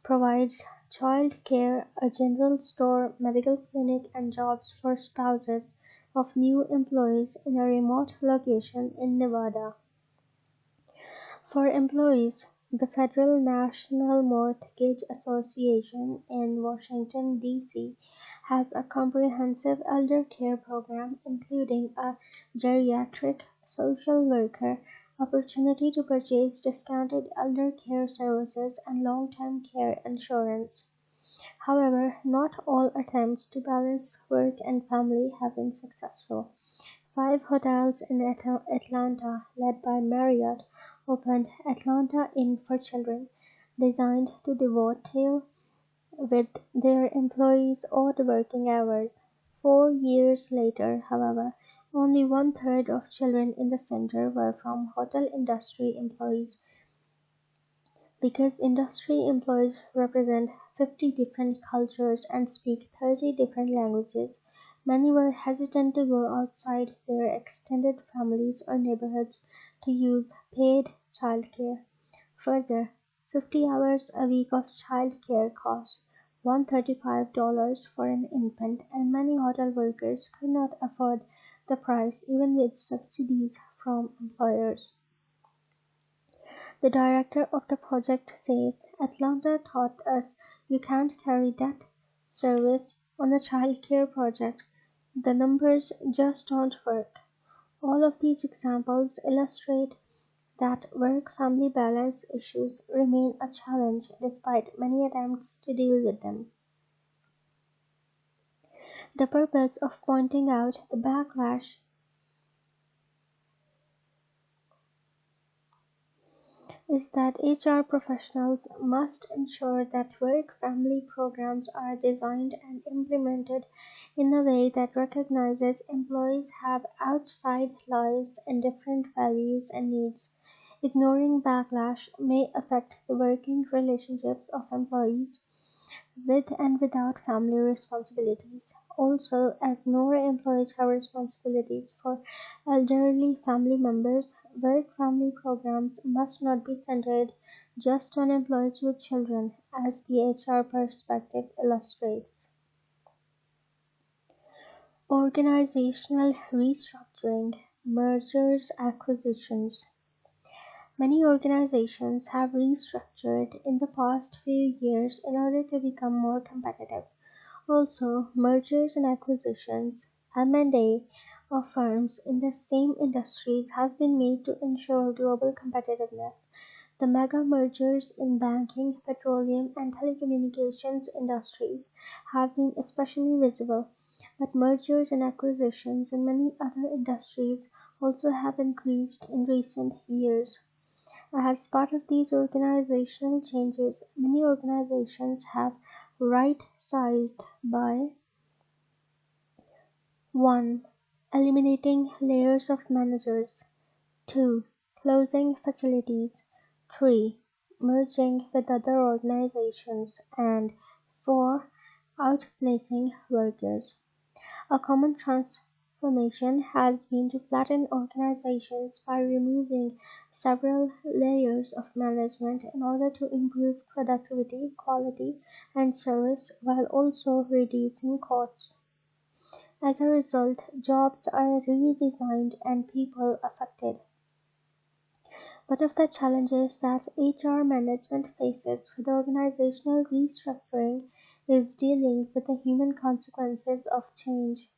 provides child care, a general store, medical clinic, and jobs for spouses of new employees in a remote location in Nevada. For employees, the Federal National Mortgage Association in Washington, D.C. has a comprehensive elder care program including a geriatric social worker, opportunity to purchase discounted elder care services, and long-term care insurance. However, not all attempts to balance work and family have been successful. 5 hotels in Atlanta, led by Marriott, opened Atlanta Inn for Children, designed to dovetail with their employees' odd working hours. 4 years later, however, only one-third of children in the center were from hotel industry employees. Because industry employees represent 50 different cultures and speak 30 different languages, many were hesitant to go outside their extended families or neighborhoods to use paid childcare. Further, 50 hours a week of childcare costs $135 for an infant, and many hotel workers could not afford the price even with subsidies from employers. The director of the project says, "Atlanta taught us you can't carry that service on a childcare project. The numbers just don't work." All of these examples illustrate that work-family balance issues remain a challenge despite many attempts to deal with them. The purpose of pointing out the backlash is that HR professionals must ensure that work-family programs are designed and implemented in a way that recognizes employees have outside lives and different values and needs. Ignoring backlash may affect the working relationships of employees with and without family responsibilities. Also, as more employees have responsibilities for elderly family members, work-family programs must not be centered just on employees with children, as the HR perspective illustrates. Organizational restructuring, mergers, acquisitions. Many organizations have restructured in the past few years in order to become more competitive. Also, mergers and acquisitions (M&A) of firms in the same industries have been made to ensure global competitiveness. The mega-mergers in banking, petroleum, and telecommunications industries have been especially visible, but mergers and acquisitions in many other industries also have increased in recent years. As part of these organizational changes, many organizations have right-sized by 1. Eliminating layers of managers. 2. Closing facilities. 3. Merging with other organizations. And 4. Outplacing workers. A common transformation has been to flatten organizations by removing several layers of management in order to improve productivity, quality, and service while also reducing costs. As a result, jobs are redesigned and people affected. One of the challenges that HR management faces with organizational restructuring is dealing with the human consequences of change.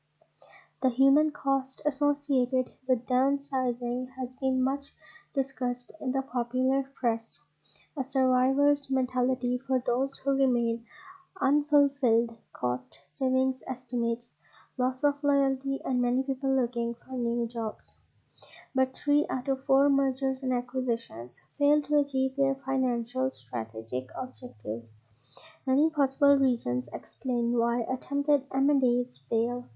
The human cost associated with downsizing has been much discussed in the popular press. A survivor's mentality for those who remain unfulfilled, cost savings estimates, loss of loyalty, and many people looking for new jobs. But 3 out of 4 mergers and acquisitions fail to achieve their financial strategic objectives. Many possible reasons explain why attempted M&As fail,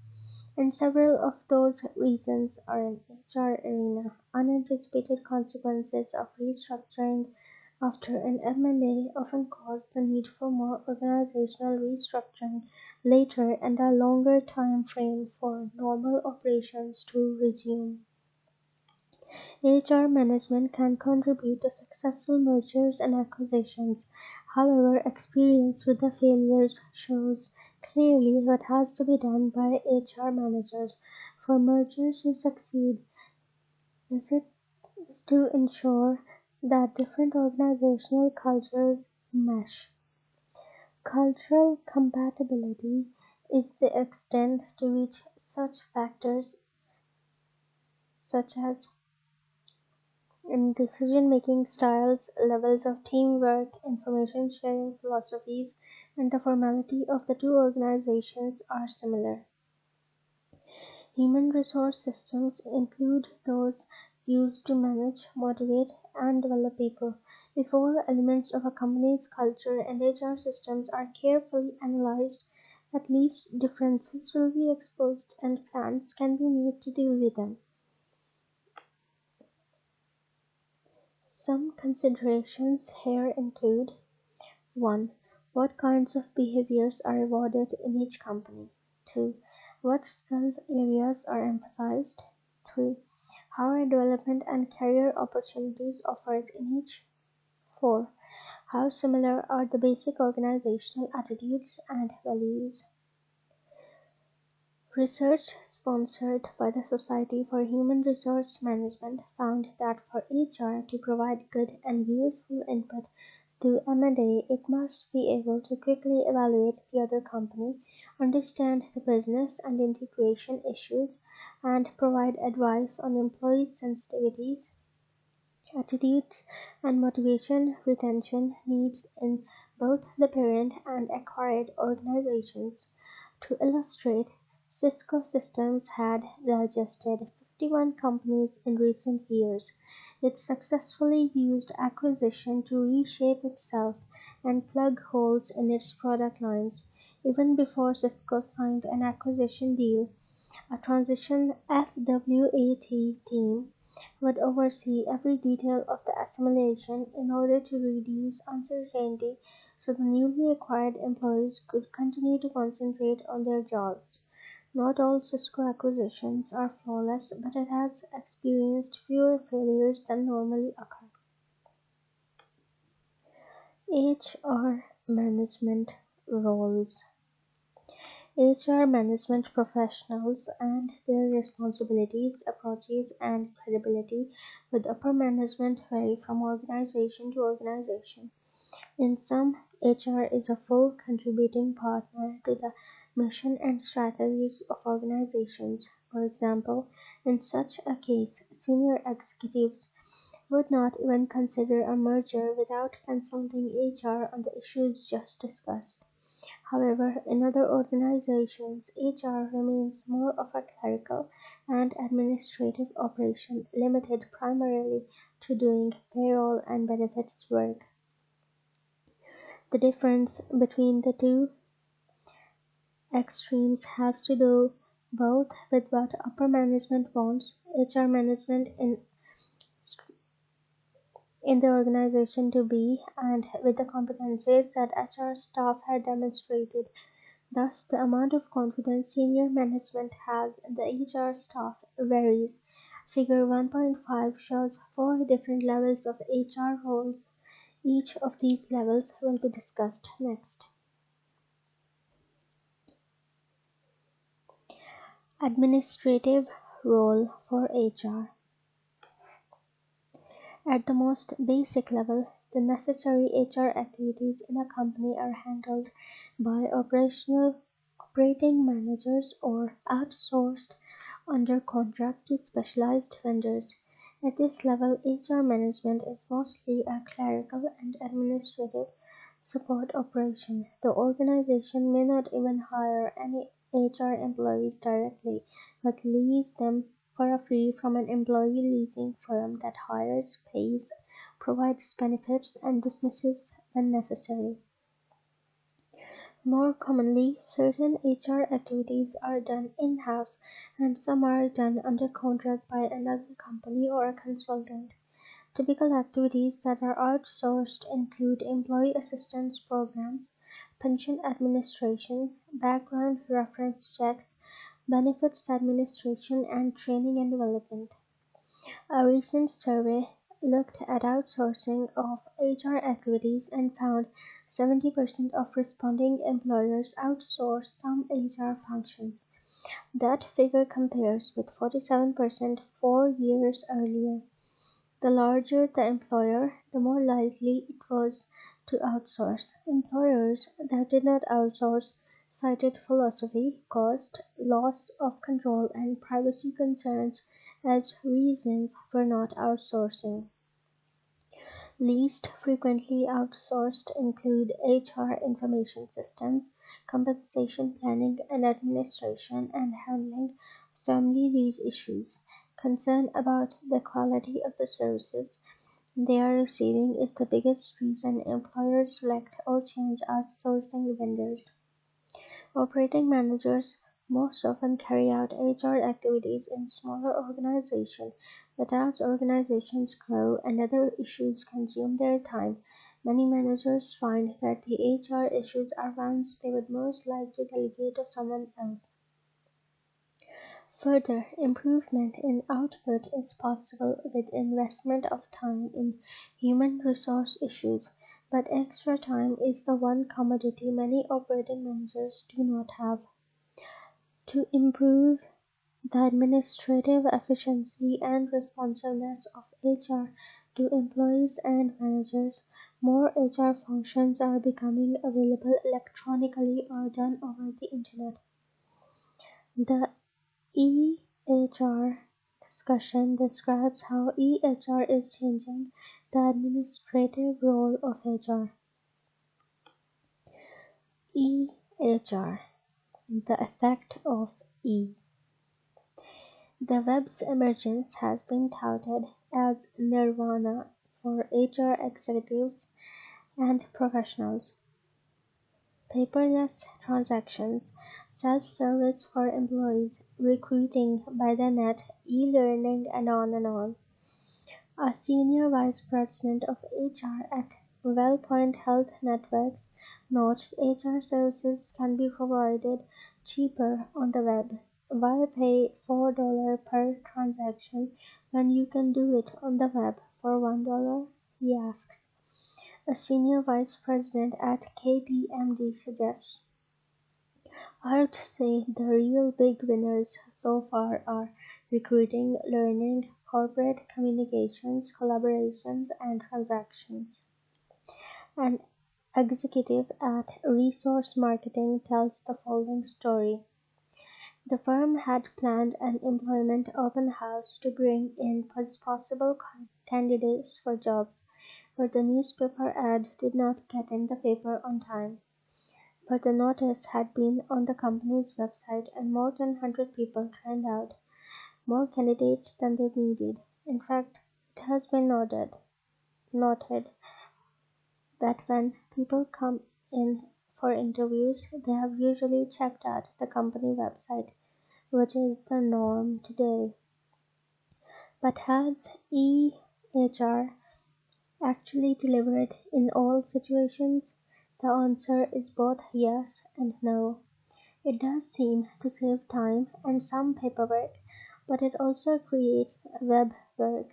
and several of those reasons are in HR arena. Unanticipated consequences of restructuring after an M&A often cause the need for more organizational restructuring later and a longer time frame for normal operations to resume. HR management can contribute to successful mergers and acquisitions. However, experience with the failures shows clearly what has to be done by HR managers for mergers to succeed is to ensure that different organizational cultures mesh. Cultural compatibility is the extent to which such factors such as in decision-making styles, levels of teamwork, information sharing philosophies, and the formality of the two organizations are similar. Human resource systems include those used to manage, motivate, and develop people. If all elements of a company's culture and HR systems are carefully analyzed, at least differences will be exposed and plans can be made to deal with them. Some considerations here include: 1. What kinds of behaviors are rewarded in each company? 2. What skill areas are emphasized? 3. How are development and career opportunities offered in each? 4. How similar are the basic organizational attitudes and values? Research sponsored by the Society for Human Resource Management found that for HR to provide good and useful input to M&A, it must be able to quickly evaluate the other company, understand the business and integration issues, and provide advice on employees' sensitivities, attitudes, and motivation retention needs in both the parent and acquired organizations. To illustrate, Cisco Systems had digested 51 companies in recent years. It successfully used acquisition to reshape itself and plug holes in its product lines. Even before Cisco signed an acquisition deal, a transition SWAT team would oversee every detail of the assimilation in order to reduce uncertainty so the newly acquired employees could continue to concentrate on their jobs. Not all Cisco acquisitions are flawless, but it has experienced fewer failures than normally occur. HR management roles. HR management professionals and their responsibilities, approaches, and credibility with upper management vary from organization to organization. In some, HR is a full contributing partner to the mission and strategies of organizations. For example, in such a case, senior executives would not even consider a merger without consulting HR on the issues just discussed. However, in other organizations, HR remains more of a clerical and administrative operation, limited primarily to doing payroll and benefits work. The difference between the two extremes has to do both with what upper management wants HR management in the organization to be and with the competencies that HR staff had demonstrated. Thus, the amount of confidence senior management has in the HR staff varies. Figure 1.5 shows 4 different levels of HR roles. Each of these levels will be discussed next. Administrative role for HR. At the most basic level, the necessary HR activities in a company are handled by operating managers or outsourced under contract to specialized vendors. At this level, HR management is mostly a clerical and administrative support operation. The organization may not even hire any HR employees directly, but lease them for a fee from an employee leasing firm that hires, pays, provides benefits, and dismisses when necessary. More commonly, certain HR activities are done in-house and some are done under contract by another company or a consultant. Typical activities that are outsourced include employee assistance programs, pension administration, background reference checks, benefits administration, and training and development. A recent survey looked at outsourcing of HR activities and found 70% of responding employers outsource some HR functions. That figure compares with 47% 4 years earlier. The larger the employer, the more likely it was to outsource. Employers that did not outsource cited philosophy, cost, loss of control, and privacy concerns as reasons for not outsourcing. Least frequently outsourced include HR information systems, compensation planning and administration, and handling family leave issues. Concern about the quality of the services they are receiving is the biggest reason employers select or change outsourcing vendors. Operating managers most often carry out HR activities in smaller organizations, but as organizations grow and other issues consume their time, many managers find that the HR issues are ones they would most like to delegate to someone else. Further improvement in output is possible with investment of time in human resource issues, but extra time is the one commodity many operating managers do not have. To improve the administrative efficiency and responsiveness of HR to employees and managers, more HR functions are becoming available electronically or done over the Internet. The EHR discussion describes how EHR is changing the administrative role of HR. EHR, the effect of E. The web's emergence has been touted as nirvana for HR executives and professionals. Paperless transactions, self-service for employees, recruiting by the net, e-learning, and on and on. A senior vice president of HR at WellPoint Health Networks notes HR services can be provided cheaper on the web. Why pay $4 per transaction when you can do it on the web for $1? He asks. A senior vice president at KPMG suggests, "I'd say the real big winners so far are recruiting, learning, corporate communications, collaborations, and transactions." An executive at Resource Marketing tells the following story. The firm had planned an employment open house to bring in possible candidates for jobs, but the newspaper ad did not get in the paper on time. But the notice had been on the company's website and more than 100 people turned out, more candidates than they needed. In fact, it has been noted that when people come in for interviews, they have usually checked out the company website which is the norm today. But has EHR actually delivered in all situations? The answer is both yes and no. It does seem to save time and some paperwork, but it also creates web work.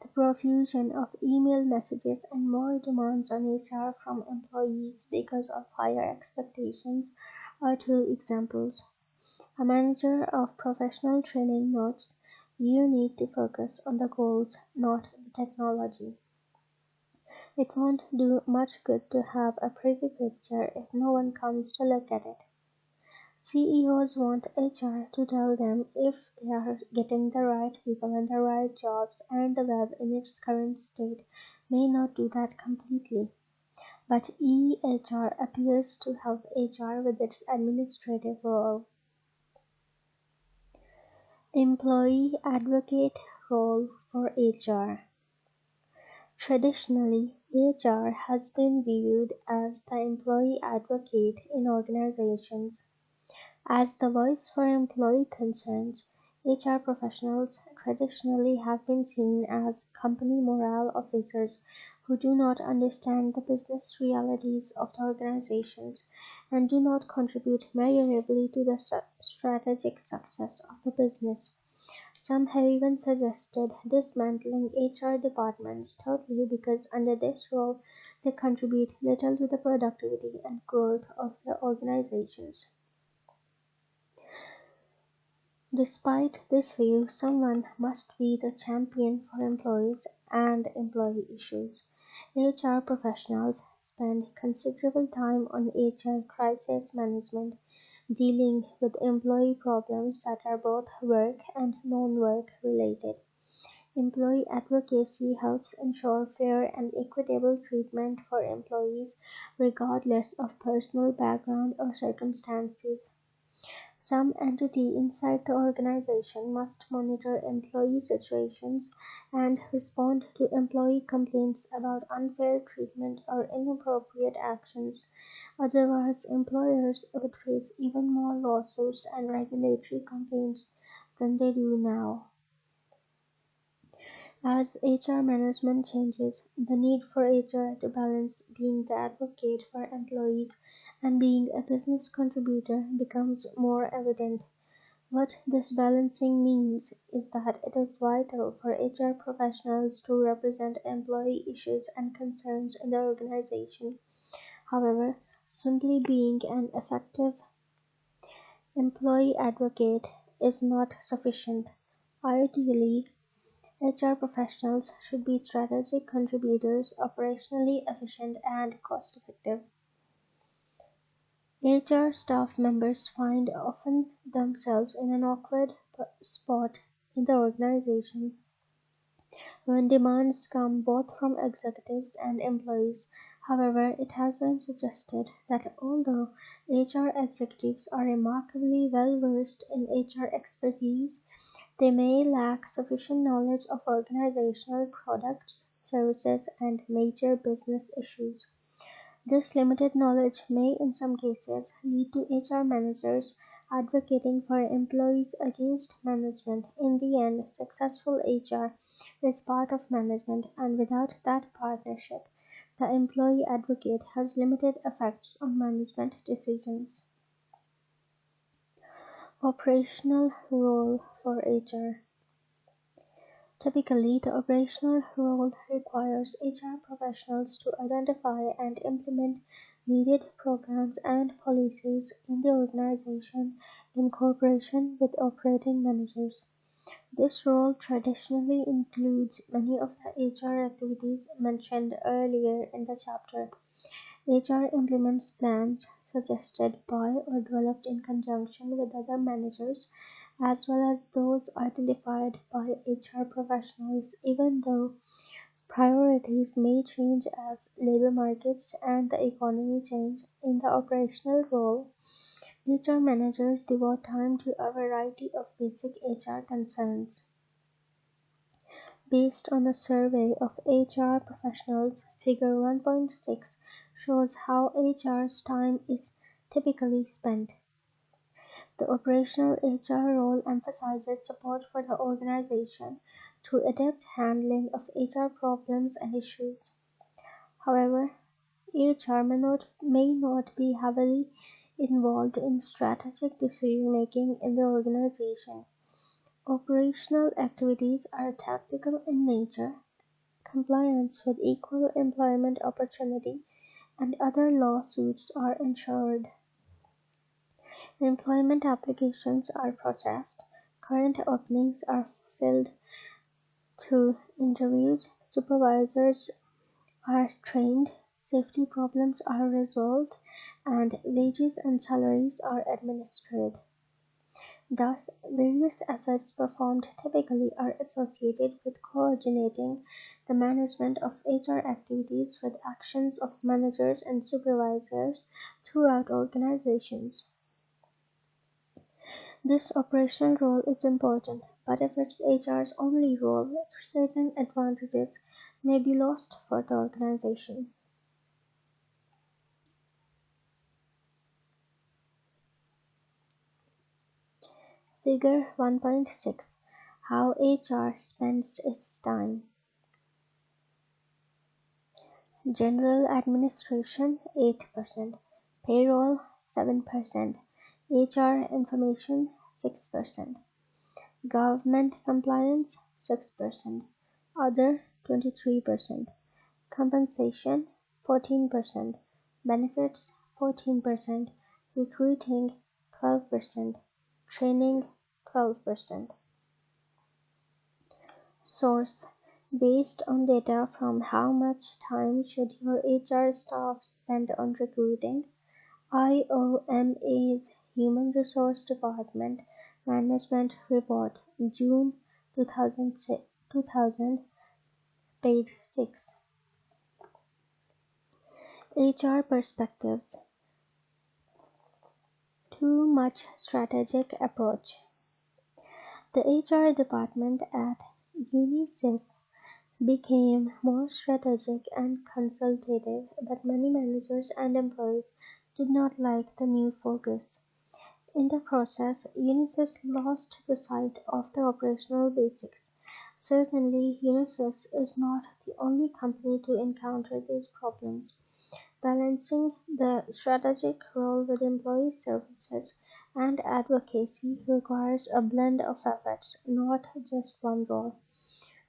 The profusion of email messages and more demands on HR from employees because of higher expectations are two examples. A manager of professional training notes, "You need to focus on the goals, not the technology." It won't do much good to have a pretty picture if no one comes to look at it. CEOs want HR to tell them if they are getting the right people and the right jobs, and the web in its current state may not do that completely. But EHR appears to help HR with its administrative role. Employee advocate role for HR. Traditionally, HR has been viewed as the employee advocate in organizations. As the voice for employee concerns, HR professionals traditionally have been seen as company morale officers who do not understand the business realities of the organizations and do not contribute measurably to the strategic success of the business. Some have even suggested dismantling HR departments totally because under this role they contribute little to the productivity and growth of the organizations. Despite this view, someone must be the champion for employees and employee issues. HR professionals spend considerable time on HR crisis management, dealing with employee problems that are both work and non-work related. Employee advocacy helps ensure fair and equitable treatment for employees regardless of personal background or circumstances. Some entity inside the organization must monitor employee situations and respond to employee complaints about unfair treatment or inappropriate actions. Otherwise, employers would face even more lawsuits and regulatory complaints than they do now. As HR management changes, the need for HR to balance being the advocate for employees and being a business contributor becomes more evident. What this balancing means is that it is vital for HR professionals to represent employee issues and concerns in the organization. However, simply being an effective employee advocate is not sufficient. Ideally, HR professionals should be strategic contributors, operationally efficient, and cost-effective. HR staff members find often themselves in an awkward spot in the organization when demands come both from executives and employees. However, it has been suggested that although HR executives are remarkably well versed in HR expertise, they may lack sufficient knowledge of organizational products, services, and major business issues. This limited knowledge may in some cases lead to HR managers advocating for employees against management. In the end, successful HR is part of management, and without that partnership, the employee advocate has limited effects on management decisions. Operational role for HR. Typically, the operational role requires HR professionals to identify and implement needed programs and policies in the organization in cooperation with operating managers. This role traditionally includes many of the HR activities mentioned earlier in the chapter. HR implements plans suggested by or developed in conjunction with other managers, as well as those identified by HR professionals, even though priorities may change as labor markets and the economy change. In the operational role, HR managers devote time to a variety of basic HR concerns. Based on a survey of HR professionals, Figure 1.6 shows how HR's time is typically spent. The operational HR role emphasizes support for the organization through adept handling of HR problems and issues. However, HR may not be heavily involved in strategic decision-making in the organization. Operational activities are tactical in nature. Compliance with equal employment opportunity and other lawsuits are ensured. Employment applications are processed, current openings are filled through interviews, supervisors are trained, safety problems are resolved, and wages and salaries are administered. Thus, various efforts performed typically are associated with coordinating the management of HR activities with actions of managers and supervisors throughout organizations. This operational role is important, but if it's HR's only role, certain advantages may be lost for the organization. Figure 1.6: How HR spends its time. General administration 8%, payroll 7%, HR information 6%, government compliance 6%, other 23%, compensation 14%, benefits 14%, recruiting 12%, training 12%. Source: Based on data from How Much Time Should Your HR Staff Spend on Recruiting? IOMA's Human Resource Department Management Report, June 2000, page 6. HR Perspectives. Too much strategic approach. The HR department at Unisys became more strategic and consultative, but many managers and employees did not like the new focus. In the process, Unisys lost the sight of the operational basics. Certainly, Unisys is not the only company to encounter these problems. Balancing the strategic role with employee services and advocacy requires a blend of efforts, not just one role.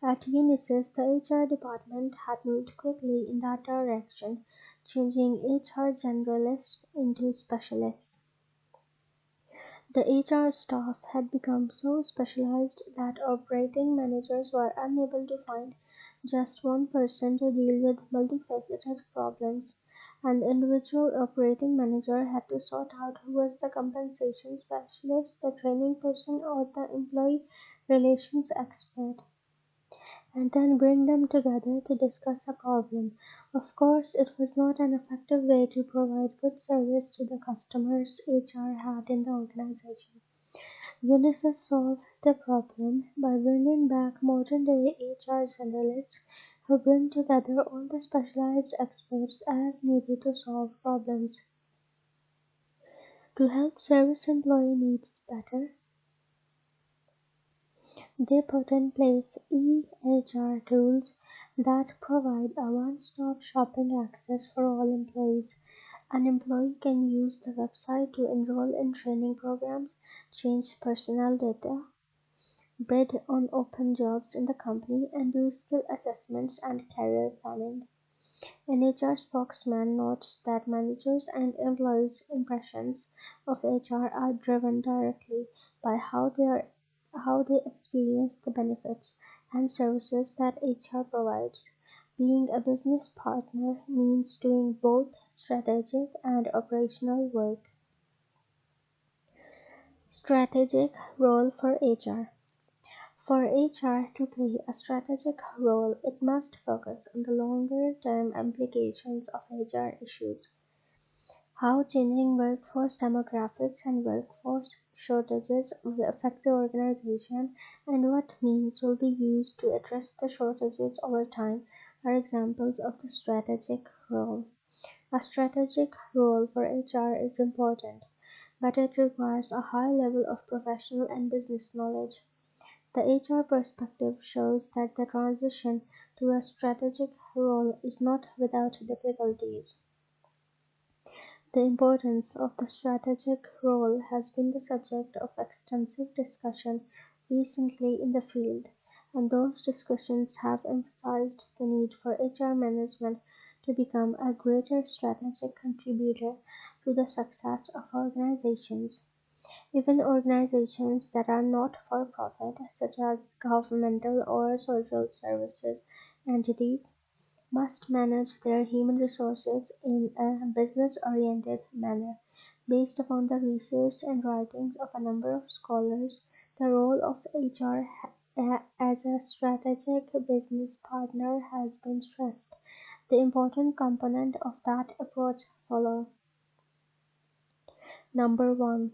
At Unisys, the HR department had moved quickly in that direction, changing HR generalists into specialists. The HR staff had become so specialized that operating managers were unable to find just one person to deal with multifaceted problems. An individual operating manager had to sort out who was the compensation specialist, the training person, or the employee relations expert, and then bring them together to discuss a problem. Of course, it was not an effective way to provide good service to the customers HR had in the organization. Unisys solved the problem by bringing back modern-day HR generalists who bring together all the specialized experts as needed to solve problems. To help service employee needs better, they put in place e-HR tools that provide a one-stop shopping access for all employees. An employee can use the website to enroll in training programs, change personnel data, bid on open jobs in the company, and do skill assessments and career planning. An HR spokesman notes that managers' and employees' impressions of HR are driven directly by how they experience the benefits and services that HR provides. Being a business partner means doing both strategic and operational work. Strategic role for HR. For HR to play a strategic role, it must focus on the longer-term implications of HR issues. How changing workforce demographics and workforce shortages will affect the organization, and what means will be used to address the shortages over time are examples of the strategic role. A strategic role for HR is important. but it requires a high level of professional and business knowledge. The HR perspective shows that the transition to a strategic role is not without difficulties. The importance of the strategic role has been the subject of extensive discussion recently in the field, and those discussions have emphasized the need for HR management to become a greater strategic contributor to the success of organizations. Even organizations that are not for profit, such as governmental or social services entities, must manage their human resources in a business-oriented manner. Based upon the research and writings of a number of scholars, the role of HR as a strategic business partner has been stressed. The important components of that approach follow. Number 1.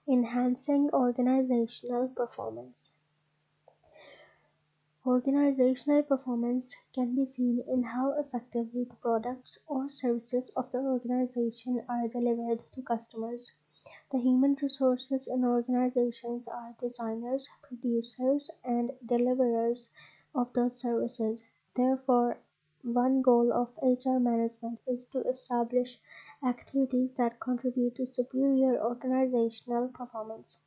Enhancing organizational performance. Organizational performance can be seen in how effectively the products or services of the organization are delivered to customers. The human resources in organizations are designers, producers, and deliverers of those services. Therefore, one goal of HR management is to establish activities that contribute to superior organizational performance.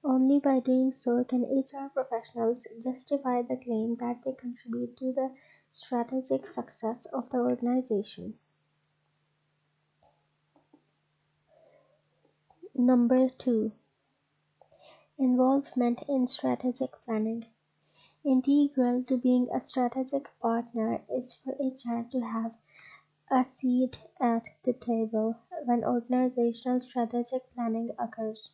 Only by doing so can HR professionals justify the claim that they contribute to the strategic success of the organization. Number 2. Involvement in strategic planning. Integral to being a strategic partner is for HR to have a seat at the table when organizational strategic planning occurs.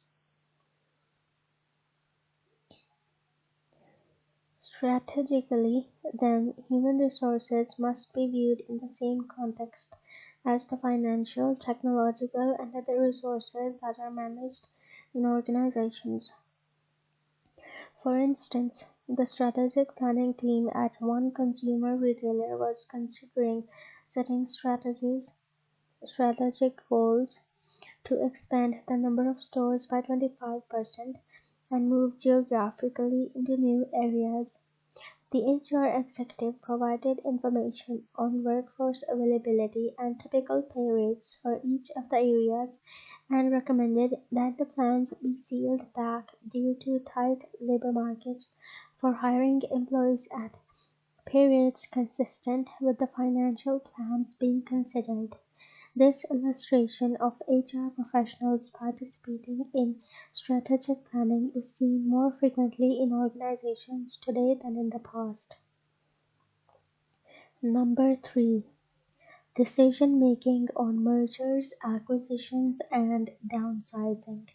Strategically, then, human resources must be viewed in the same context as the financial, technological, and other resources that are managed in organizations. For instance, the strategic planning team at one consumer retailer was considering setting strategic goals to expand the number of stores by 25% and move geographically into new areas. The HR executive provided information on workforce availability and typical pay rates for each of the areas and recommended that the plans be scaled back due to tight labor markets for hiring employees at pay rates consistent with the financial plans being considered. This illustration of HR professionals participating in strategic planning is seen more frequently in organizations today than in the past. Number 3. Decision-making on mergers, acquisitions, and downsizing.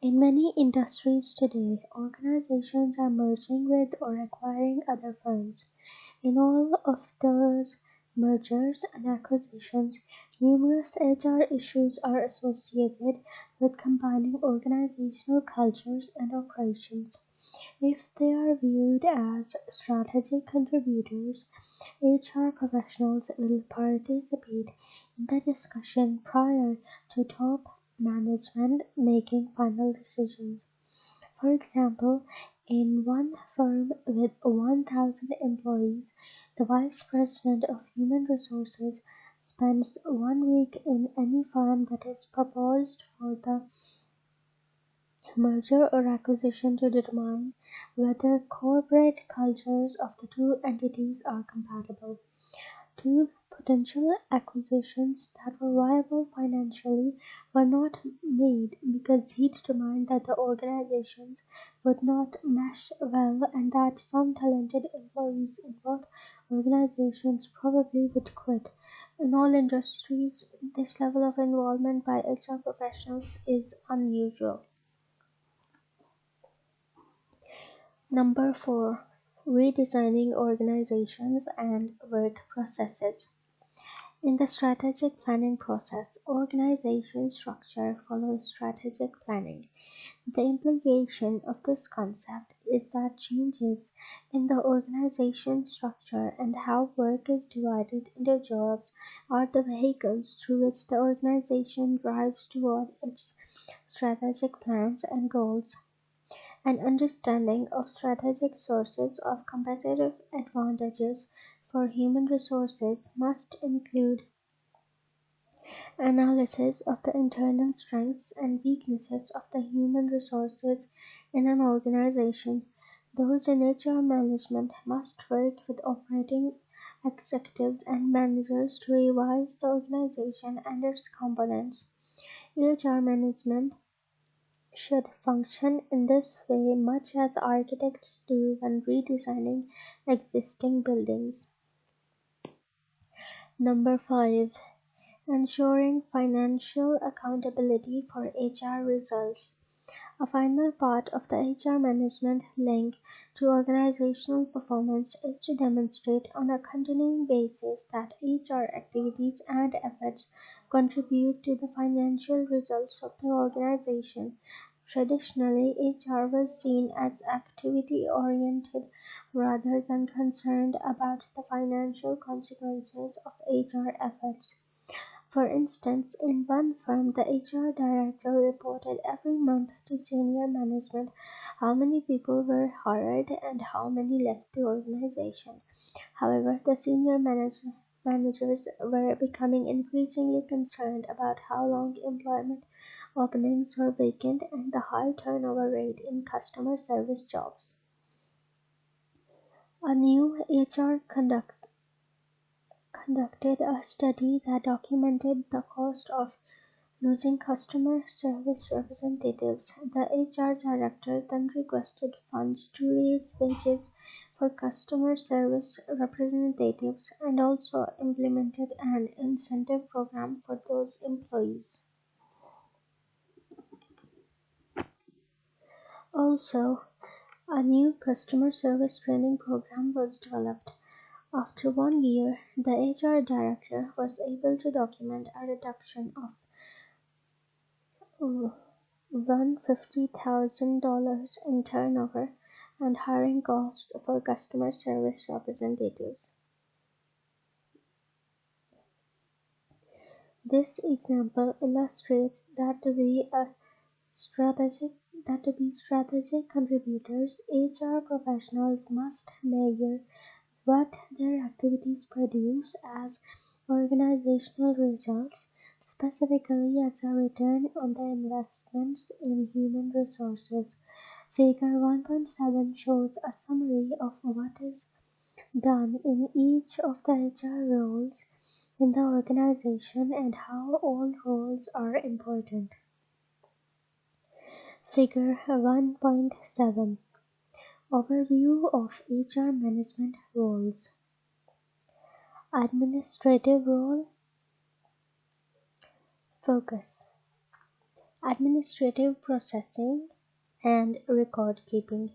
In many industries today, organizations are merging with or acquiring other firms. In all of those mergers and acquisitions, numerous HR issues are associated with combining organizational cultures and operations. If they are viewed as strategic contributors, HR professionals will participate in the discussion prior to top management making final decisions. For example, in one firm with 1,000 employees, the Vice President of Human Resources spends 1 week in any firm that is proposed for the merger or acquisition to determine whether corporate cultures of the two entities are compatible. Two potential acquisitions that were viable financially were not made because he determined that the organizations would not mesh well and that some talented employees in both organizations probably would quit. In all industries, this level of involvement by HR professionals is unusual. Number 4. Redesigning organizations and work processes. In the strategic planning process, organization structure follows strategic planning. The implication of this concept is that changes in the organization structure and how work is divided into jobs are the vehicles through which the organization drives toward its strategic plans and goals. An understanding of strategic sources of competitive advantages for human resources must include analysis of the internal strengths and weaknesses of the human resources in an organization. Those in HR management must work with operating executives and managers to revise the organization and its components. HR management should function in this way much as architects do when redesigning existing buildings. Number 5. Ensuring financial accountability for HR results. A final part of the HR management link to organizational performance is to demonstrate on a continuing basis that HR activities and efforts contribute to the financial results of the organization. Traditionally, HR was seen as activity-oriented rather than concerned about the financial consequences of HR efforts. For instance, in one firm, the HR director reported every month to senior management how many people were hired and how many left the organization. However, the senior managers were becoming increasingly concerned about how long employment openings were vacant and the high turnover rate in customer service jobs. A new HR conducted a study that documented the cost of losing customer service representatives. The HR director then requested funds to raise wages for customer service representatives and also implemented an incentive program for those employees. Also, a new customer service training program was developed. After 1 year, the HR director was able to document a reduction of $150,000 in turnover and hiring costs for customer service representatives. This example illustrates that to be strategic contributors, HR professionals must measure what their activities produce as organizational results, specifically as a return on the investments in human resources. Figure 1.7 shows a summary of what is done in each of the HR roles in the organization and how all roles are important. Figure 1.7 Overview of HR management roles. Administrative role. Focus. Administrative processing and record keeping.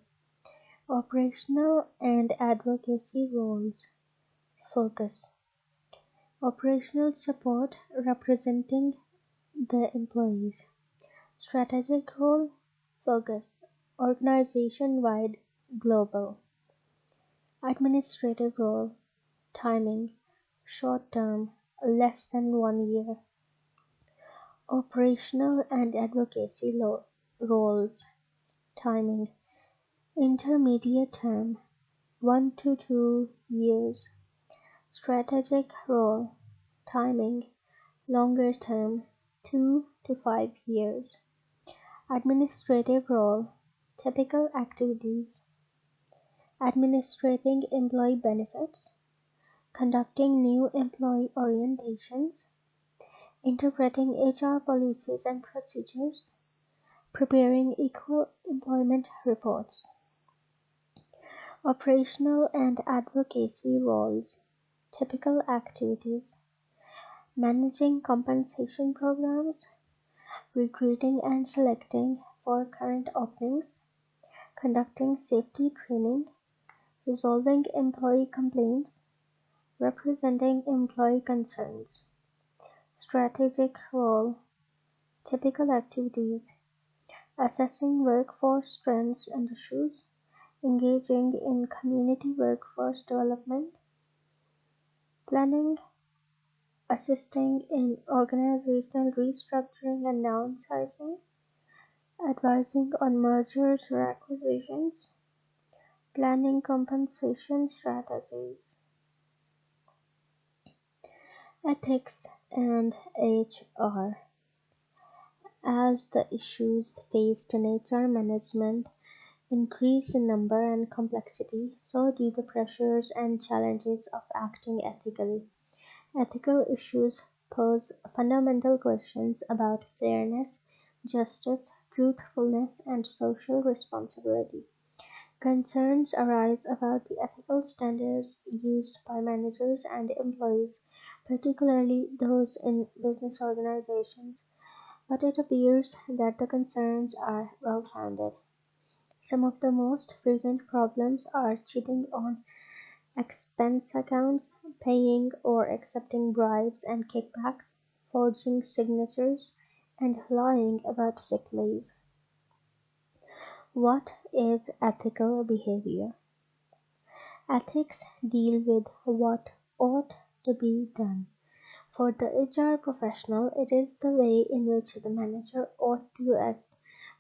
Operational and advocacy roles. Focus. Operational support representing the employees. Strategic role. Focus. Organization-wide, global. Administrative role. Timing. Short term, less than 1 year. Operational and advocacy roles. Timing. Intermediate term, 1 to 2 years. Strategic role. Timing. Longer term, 2 to 5 years. Administrative role. Typical activities. Administrating employee benefits. Conducting new employee orientations. Interpreting HR policies and procedures. Preparing equal employment reports. Operational and advocacy roles. Typical activities. Managing compensation programs. Recruiting and selecting for current openings. Conducting safety training. Resolving employee complaints. representing employee concerns, strategic role, typical activities, assessing workforce strengths and issues, engaging in community workforce development, planning, assisting in organizational restructuring and downsizing, advising on mergers or acquisitions, planning compensation strategies. Ethics and HR. As the issues faced in HR management increase in number and complexity, so do the pressures and challenges of acting ethically. Ethical issues pose fundamental questions about fairness, justice, truthfulness, and social responsibility. Concerns arise about the ethical standards used by managers and employees, particularly those in business organizations, but it appears that the concerns are well-founded. Some of the most frequent problems are cheating on expense accounts, paying or accepting bribes and kickbacks, forging signatures, and lying about sick leave. What is ethical behavior? Ethics deal with what ought to be done. For the HR professional, it is the way in which the manager ought to act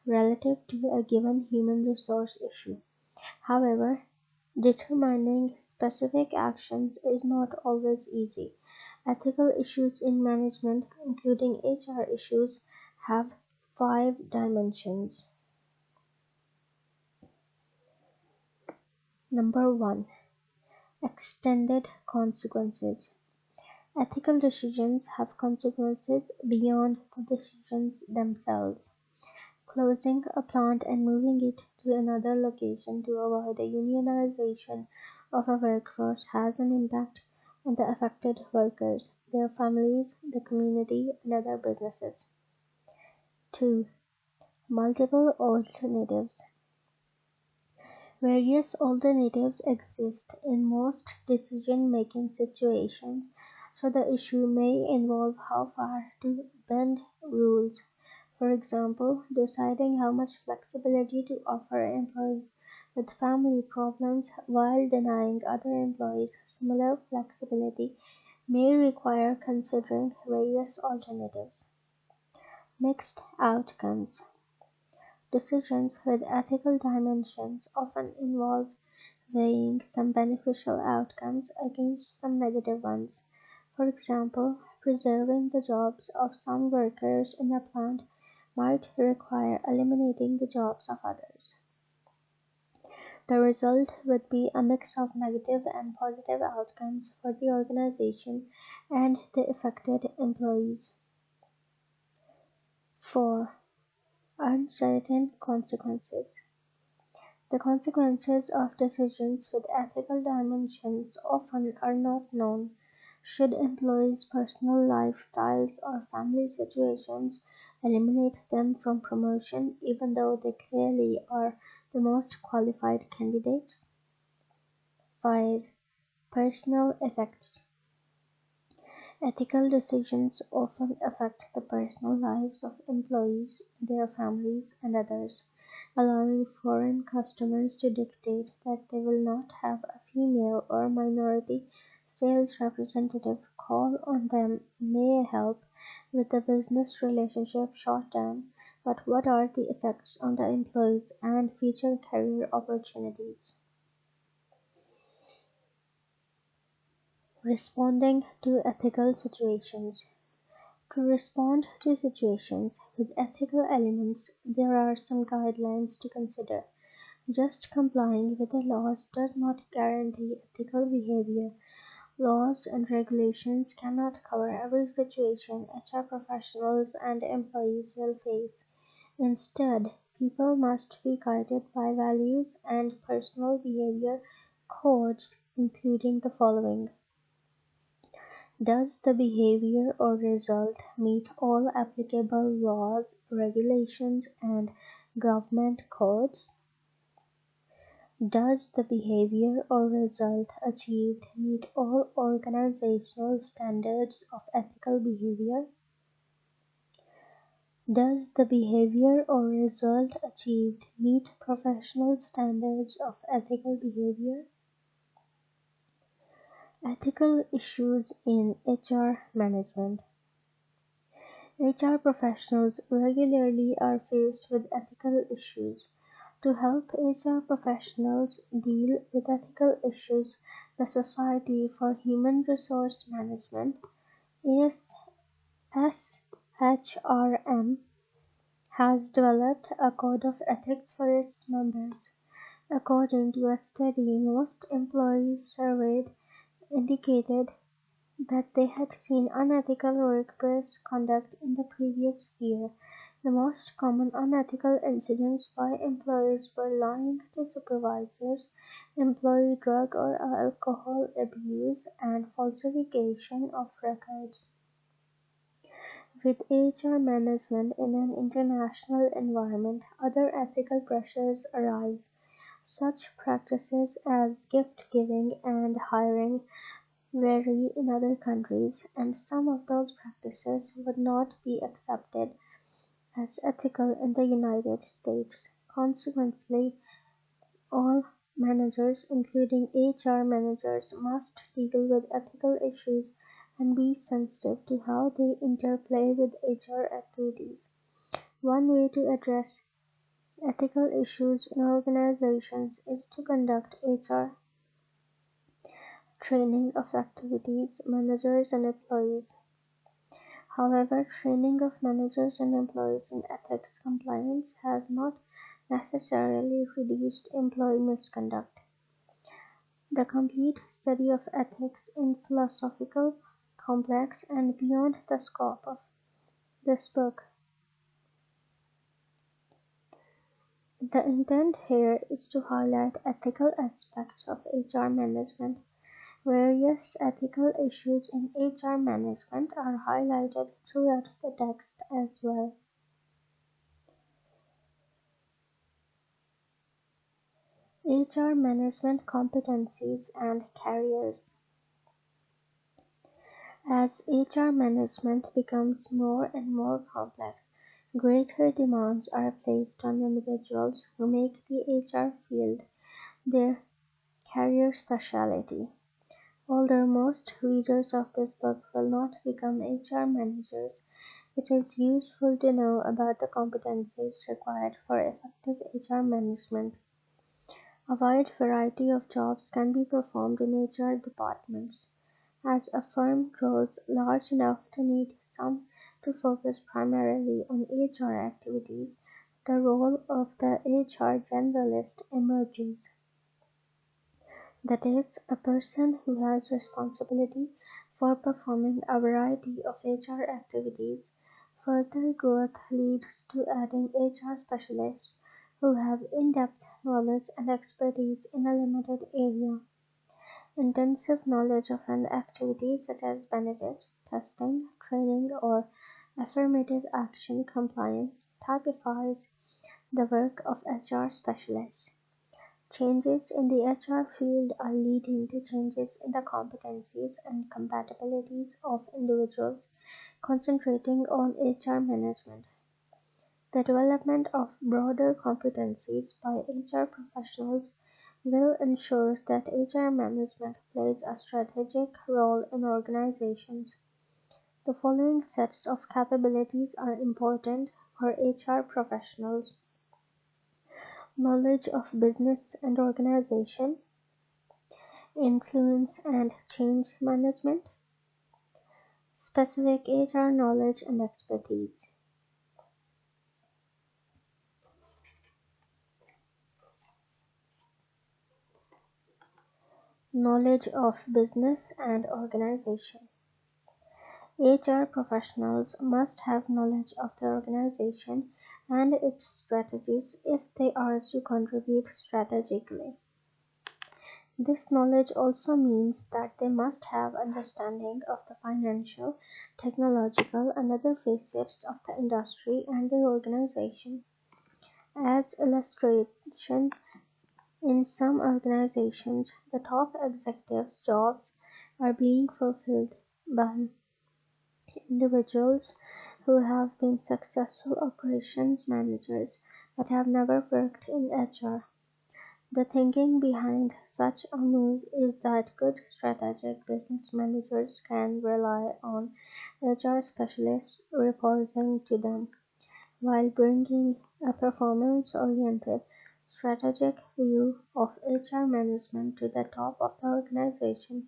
relative to a given human resource issue. However, determining specific actions is not always easy. Ethical issues in management, including HR issues, have 5 dimensions. Number 1. Extended consequences. Ethical decisions have consequences beyond the decisions themselves. Closing a plant and moving it to another location to avoid a unionization of a workforce has an impact on the affected workers, their families, the community, and other businesses. 2. Multiple alternatives. Various alternatives exist in most decision-making situations, so the issue may involve how far to bend rules. For example, deciding how much flexibility to offer employees with family problems while denying other employees similar flexibility may require considering various alternatives. Mixed outcomes. Decisions with ethical dimensions often involve weighing some beneficial outcomes against some negative ones. For example, preserving the jobs of some workers in a plant might require eliminating the jobs of others. The result would be a mix of negative and positive outcomes for the organization and the affected employees. 4. Uncertain consequences. The consequences of decisions with ethical dimensions often are not known. Should employees' personal lifestyles or family situations eliminate them from promotion even though they clearly are the most qualified candidates? 5. Personal effects. Ethical decisions often affect the personal lives of employees, their families, and others. Allowing foreign customers to dictate that they will not have a female or minority sales representative call on them may help with the business relationship short term, but what are the effects on the employees and future career opportunities? Responding to ethical situations. To respond to situations with ethical elements, there are some guidelines to consider. Just complying with the laws does not guarantee ethical behavior. Laws and regulations cannot cover every situation HR professionals and employees will face. Instead, people must be guided by values and personal behavior codes, including the following. Does the behavior or result meet all applicable laws, regulations, and government codes? Does the behavior or result achieved meet all organizational standards of ethical behavior? Does the behavior or result achieved meet professional standards of ethical behavior? Ethical issues in HR management. HR professionals regularly are faced with ethical issues. To help HR professionals deal with ethical issues, the Society for Human Resource Management (SHRM) has developed a code of ethics for its members. According to a study, most employees surveyed indicated that they had seen unethical workplace conduct in the previous year. The most common unethical incidents by employees were lying to supervisors, employee drug or alcohol abuse, and falsification of records. With HR management in an international environment, other ethical pressures arise. Such practices as gift-giving and hiring vary in other countries, and some of those practices would not be accepted as ethical in the United States. Consequently, all managers, including HR managers, must deal with ethical issues and be sensitive to how they interplay with HR activities. One way to address ethical issues in organizations is to conduct HR training of activities, managers and employees. However, training of managers and employees in ethics compliance has not necessarily reduced employee misconduct. The complete study of ethics is philosophical, complex, and beyond the scope of this book. The intent here is to highlight ethical aspects of HR management. Various ethical issues in HR management are highlighted throughout the text as well. HR management competencies and careers. As HR management becomes more and more complex, greater demands are placed on individuals who make the HR field their career specialty. Although most readers of this book will not become HR managers, it is useful to know about the competencies required for effective HR management. A wide variety of jobs can be performed in HR departments. As a firm grows large enough to need some to focus primarily on HR activities, the role of the HR generalist emerges. That is, a person who has responsibility for performing a variety of HR activities. Further growth leads to adding HR specialists who have in-depth knowledge and expertise in a limited area. Intensive knowledge of an activity such as benefits, testing, training, or affirmative action compliance typifies the work of HR specialists. Changes in the HR field are leading to changes in the competencies and compatibilities of individuals concentrating on HR management. The development of broader competencies by HR professionals will ensure that HR management plays a strategic role in organizations. The following sets of capabilities are important for HR professionals: knowledge of business and organization, influence and change management, specific HR knowledge and expertise. Knowledge of business and organization. HR professionals must have knowledge of the organization and its strategies if they are to contribute strategically. This knowledge also means that they must have understanding of the financial, technological, and other facets of the industry and their organization. As illustration, in In some organizations, the top executives' jobs are being fulfilled by individuals who have been successful operations managers but have never worked in HR. The thinking behind such a move is that good strategic business managers can rely on HR specialists reporting to them, while bringing a performance-oriented, strategic view of HR management to the top of the organization.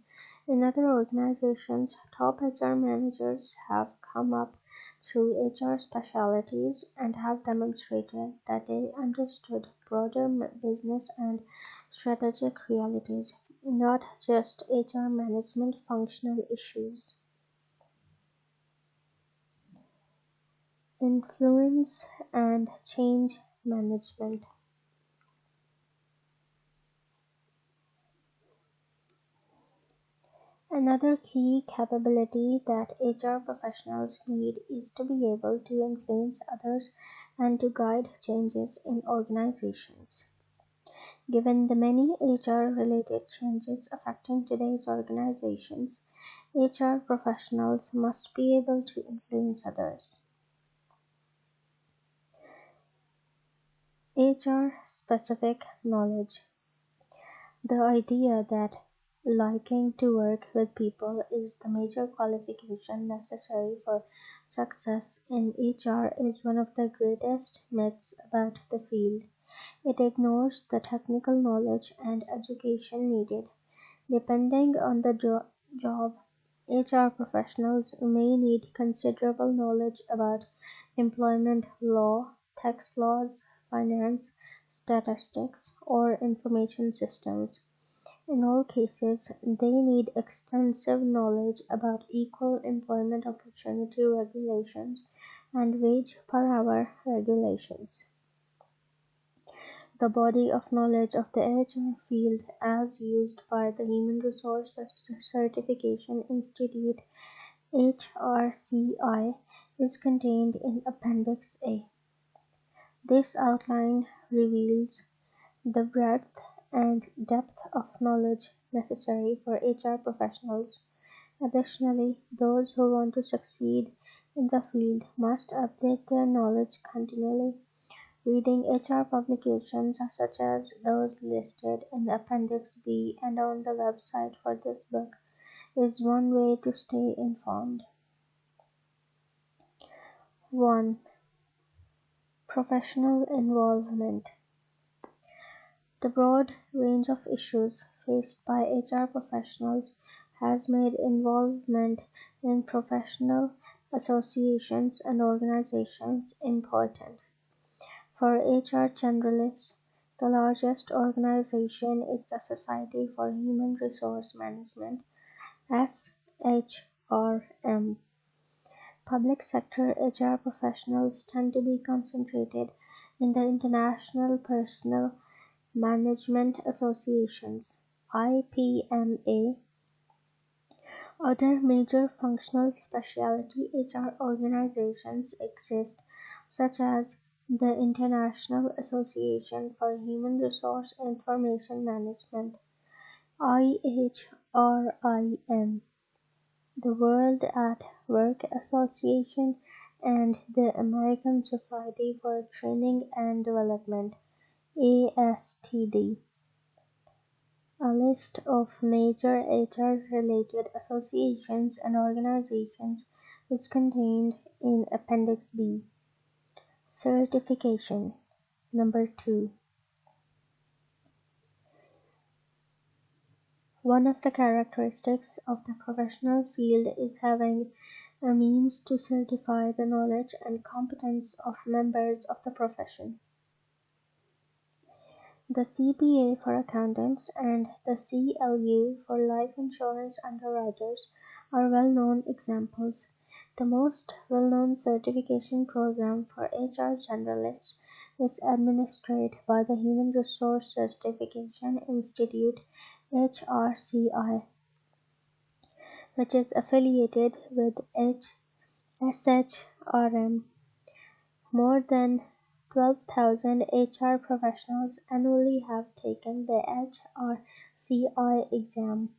In other organizations, top HR managers have come up through HR specialties and have demonstrated that they understood broader business and strategic realities, not just HR management functional issues. Influence and change management. Another key capability that HR professionals need is to be able to influence others and to guide changes in organizations. Given the many HR-related changes affecting today's organizations, HR professionals must be able to influence others. HR-specific knowledge. The idea that liking to work with people is the major qualification necessary for success in HR is one of the greatest myths about the field. It ignores the technical knowledge and education needed. Depending on the job, HR professionals may need considerable knowledge about employment law, tax laws, finance, statistics, or information systems. In all cases, they need extensive knowledge about equal employment opportunity regulations and wage per hour regulations. The body of knowledge of the HR field as used by the Human Resources Certification Institute (HRCI) is contained in Appendix A. This outline reveals the breadth and depth of knowledge necessary for HR professionals. Additionally, those who want to succeed in the field must update their knowledge continually. Reading HR publications such as those listed in Appendix B and on the website for this book is one way to stay informed. 1. Professional involvement. The broad range of issues faced by HR professionals has made involvement in professional associations and organizations important. For HR generalists, the largest organization is the Society for Human Resource Management (SHRM). Public sector HR professionals tend to be concentrated in the International Personnel Management Associations (IPMA). Other major functional specialty HR organizations exist, such as the International Association for Human Resource Information Management (IHRIM), the World at Work Association, and the American Society for Training and Development (ASTD). A list of major HR-related associations and organizations is contained in Appendix B. Certification. Number 2. One of the characteristics of the professional field is having a means to certify the knowledge and competence of members of the profession. The CPA for accountants and the CLU for life insurance underwriters are well-known examples. The most well-known certification program for HR generalists is administered by the Human Resource Certification Institute (HRCI), which is affiliated with SHRM. More than 12,000 HR professionals annually have taken the HRCI exam.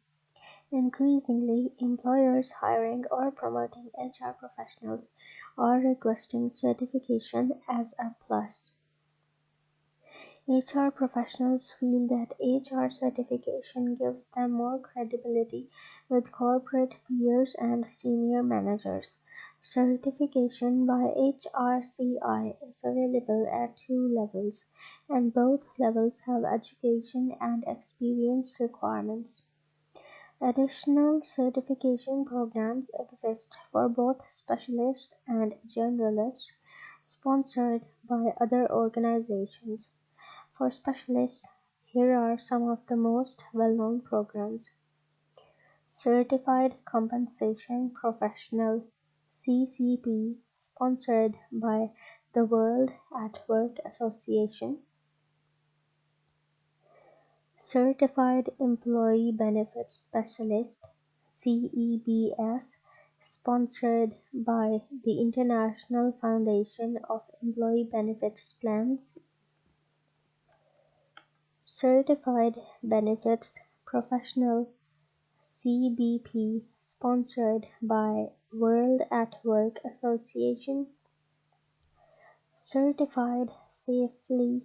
Increasingly, employers hiring or promoting HR professionals are requesting certification as a plus. HR professionals feel that HR certification gives them more credibility with corporate peers and senior managers. Certification by HRCI is available at two levels, and both levels have education and experience requirements. Additional certification programs exist for both specialists and generalists, sponsored by other organizations. For specialists, here are some of the most well-known programs. Certified Compensation Professional (CCP), sponsored by the World at Work Association. Certified Employee Benefits Specialist (CEBS), sponsored by the International Foundation of Employee Benefits Plans. Certified Benefits Professional (CBP), sponsored by World at Work Association. Certified Safety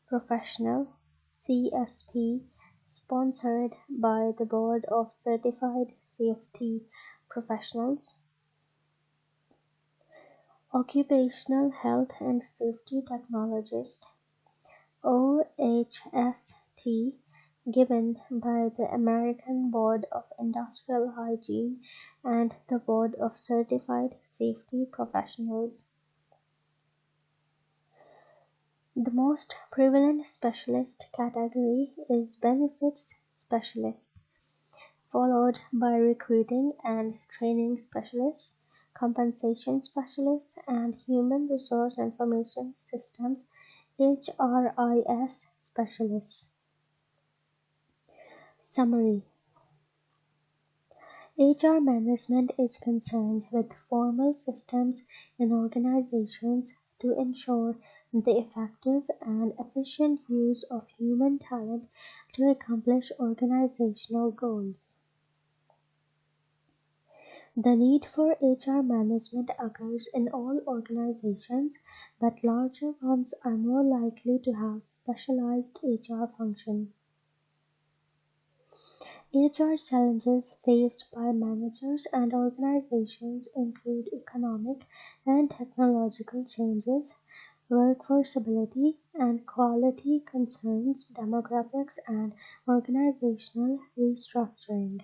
Professional (CSP), sponsored by the Board of Certified Safety Professionals. Occupational Health and Safety Technologist (OHST), given by the American Board of Industrial Hygiene and the Board of Certified Safety Professionals. The most prevalent specialist category is Benefits Specialist, followed by Recruiting and Training Specialist, Compensation Specialist, and Human Resource Information Systems (HRIS) Specialist. Summary: HR management is concerned with formal systems in organizations to ensure the effective and efficient use of human talent to accomplish organizational goals. The need for HR management occurs in all organizations, but larger ones are more likely to have specialized HR function. HR challenges faced by managers and organizations include economic and technological changes, workforce ability and quality concerns, demographics, and organizational restructuring.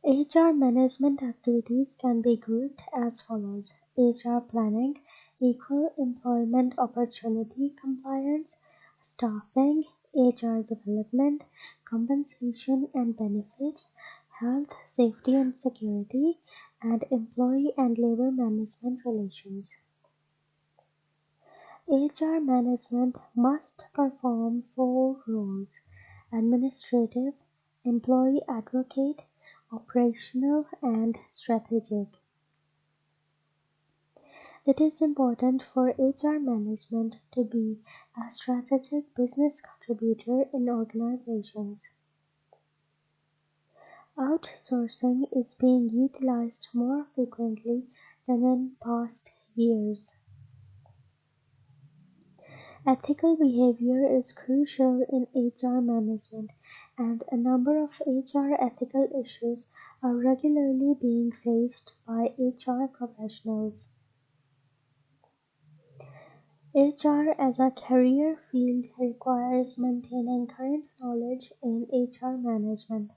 HR management activities can be grouped as follows: HR planning, equal employment opportunity compliance, staffing, HR development, compensation and benefits, health, safety and security, and employee and labor management relations. HR management must perform four roles: administrative, employee advocate, operational, and strategic. It is important for HR management to be a strategic business contributor in organizations. Outsourcing is being utilized more frequently than in past years. Ethical behavior is crucial in HR management, and a number of HR ethical issues are regularly being faced by HR professionals. HR as a career field requires maintaining current knowledge in HR management.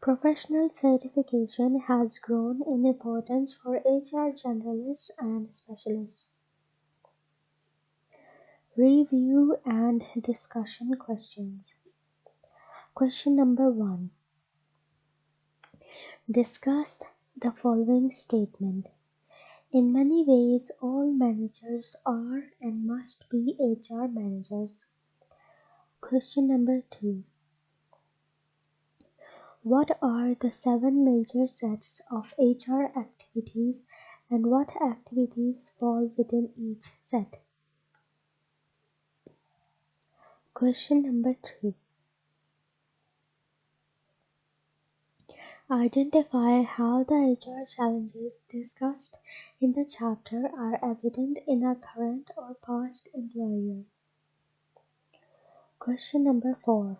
Professional certification has grown in importance for HR generalists and specialists. Review and discussion questions. Question number 1. Discuss the following statement. In many ways, all managers are and must be HR managers. Question number 2. What are the 7 major sets of HR activities and what activities fall within each set? Question number 3. Identify how the HR challenges discussed in the chapter are evident in a current or past employer. Question number 4.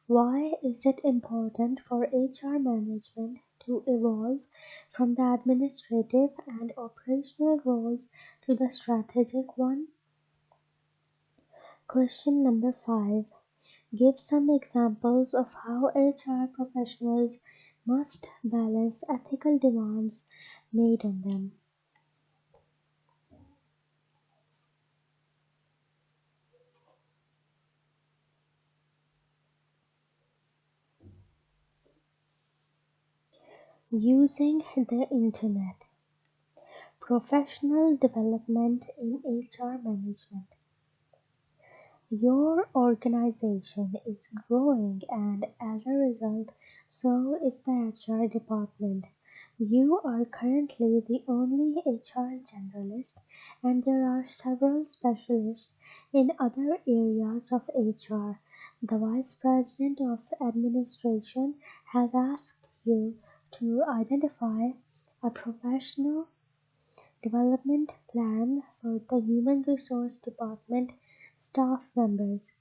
Why is it important for HR management to evolve from the administrative and operational roles to the strategic one? Question number 5. Give some examples of how HR professionals must balance ethical demands made on them. Using the Internet. Professional development in HR management. Your organization is growing and as a result, so is the HR department. You are currently the only HR generalist and there are several specialists in other areas of HR. The Vice President of Administration has asked you to identify a professional development plan for the Human Resource Department staff members.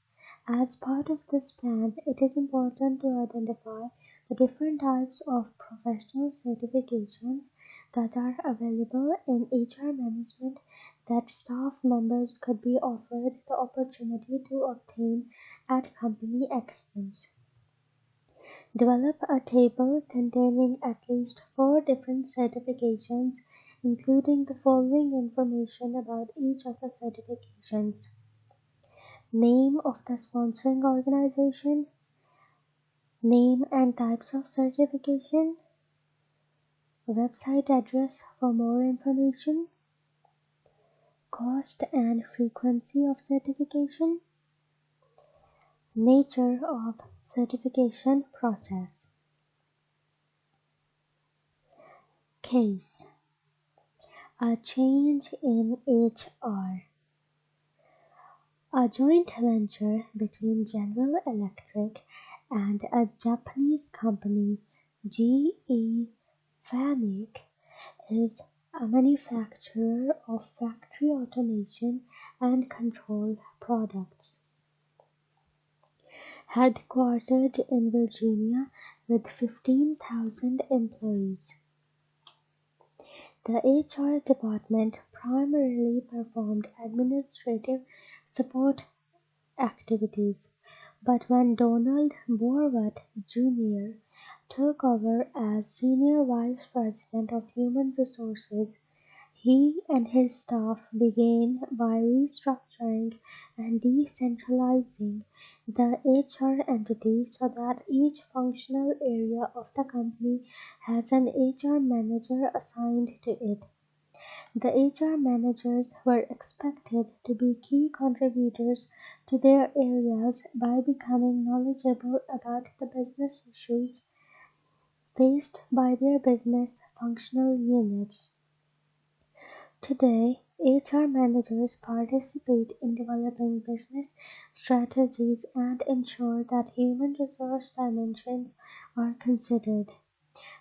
As part of this plan, it is important to identify the different types of professional certifications that are available in HR management that staff members could be offered the opportunity to obtain at company expense. Develop a table containing at least 4 different certifications, including the following information about each of the certifications: name of the sponsoring organization, name and types of certification, website address for more information, cost and frequency of certification, nature of certification process. Case: a change in HR. A joint venture between General Electric and a Japanese company, GE Fanuc, is a manufacturer of factory automation and control products. Headquartered in Virginia with 15,000 employees. The HR department primarily performed administrative support activities, but when Donald Borwatt Jr. took over as Senior Vice President of Human Resources, he and his staff began by restructuring and decentralizing the HR entity so that each functional area of the company has an HR manager assigned to it. The HR managers were expected to be key contributors to their areas by becoming knowledgeable about the business issues faced by their business functional units. Today, HR managers participate in developing business strategies and ensure that human resource dimensions are considered.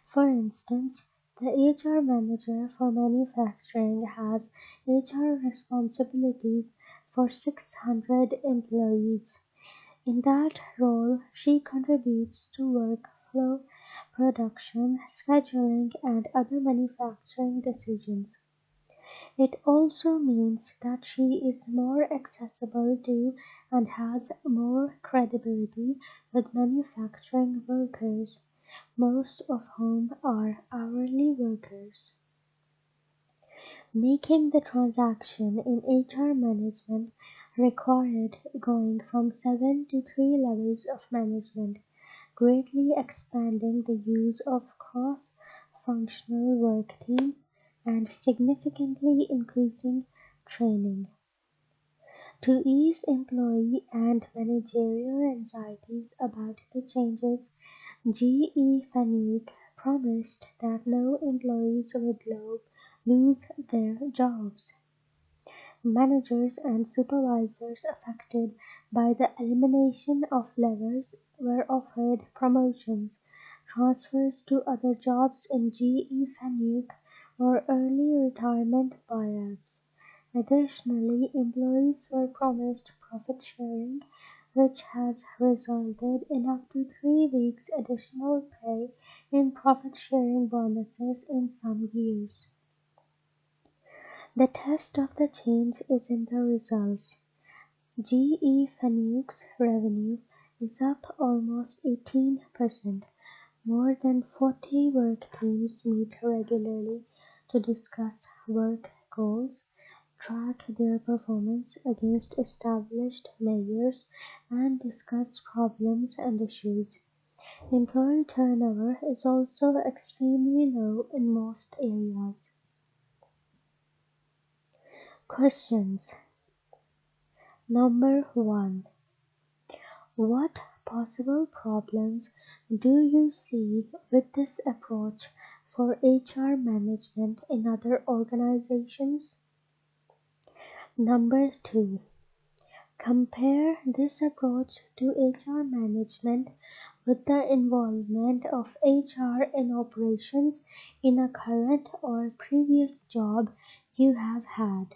For instance, the HR manager for manufacturing has HR responsibilities for 600 employees. In that role, she contributes to workflow, production, scheduling, and other manufacturing decisions. It also means that she is more accessible to and has more credibility with manufacturing workers, most of whom are hourly workers. Making the transaction in HR management required going from 7 to 3 levels of management, greatly expanding the use of cross-functional work teams and significantly increasing training. To ease employee and managerial anxieties about the changes, GE Fanuc promised that no employees would lose their jobs. Managers and supervisors affected by the elimination of levers were offered promotions, transfers to other jobs in GE Fanuc, or early retirement buyouts. Additionally, employees were promised profit sharing, which has resulted in up to 3 weeks additional pay in profit sharing bonuses in some years. The test of the change is in the results. GE Fanuc's revenue is up almost 18%. More than 40 work teams meet regularly to discuss work goals, track their performance against established measures, and discuss problems and issues. Employee turnover is also extremely low in most areas. Questions. Number 1. What possible problems do you see with this approach for HR management in other organizations? Number 2. Compare this approach to HR management with the involvement of HR in operations in a current or previous job you have had.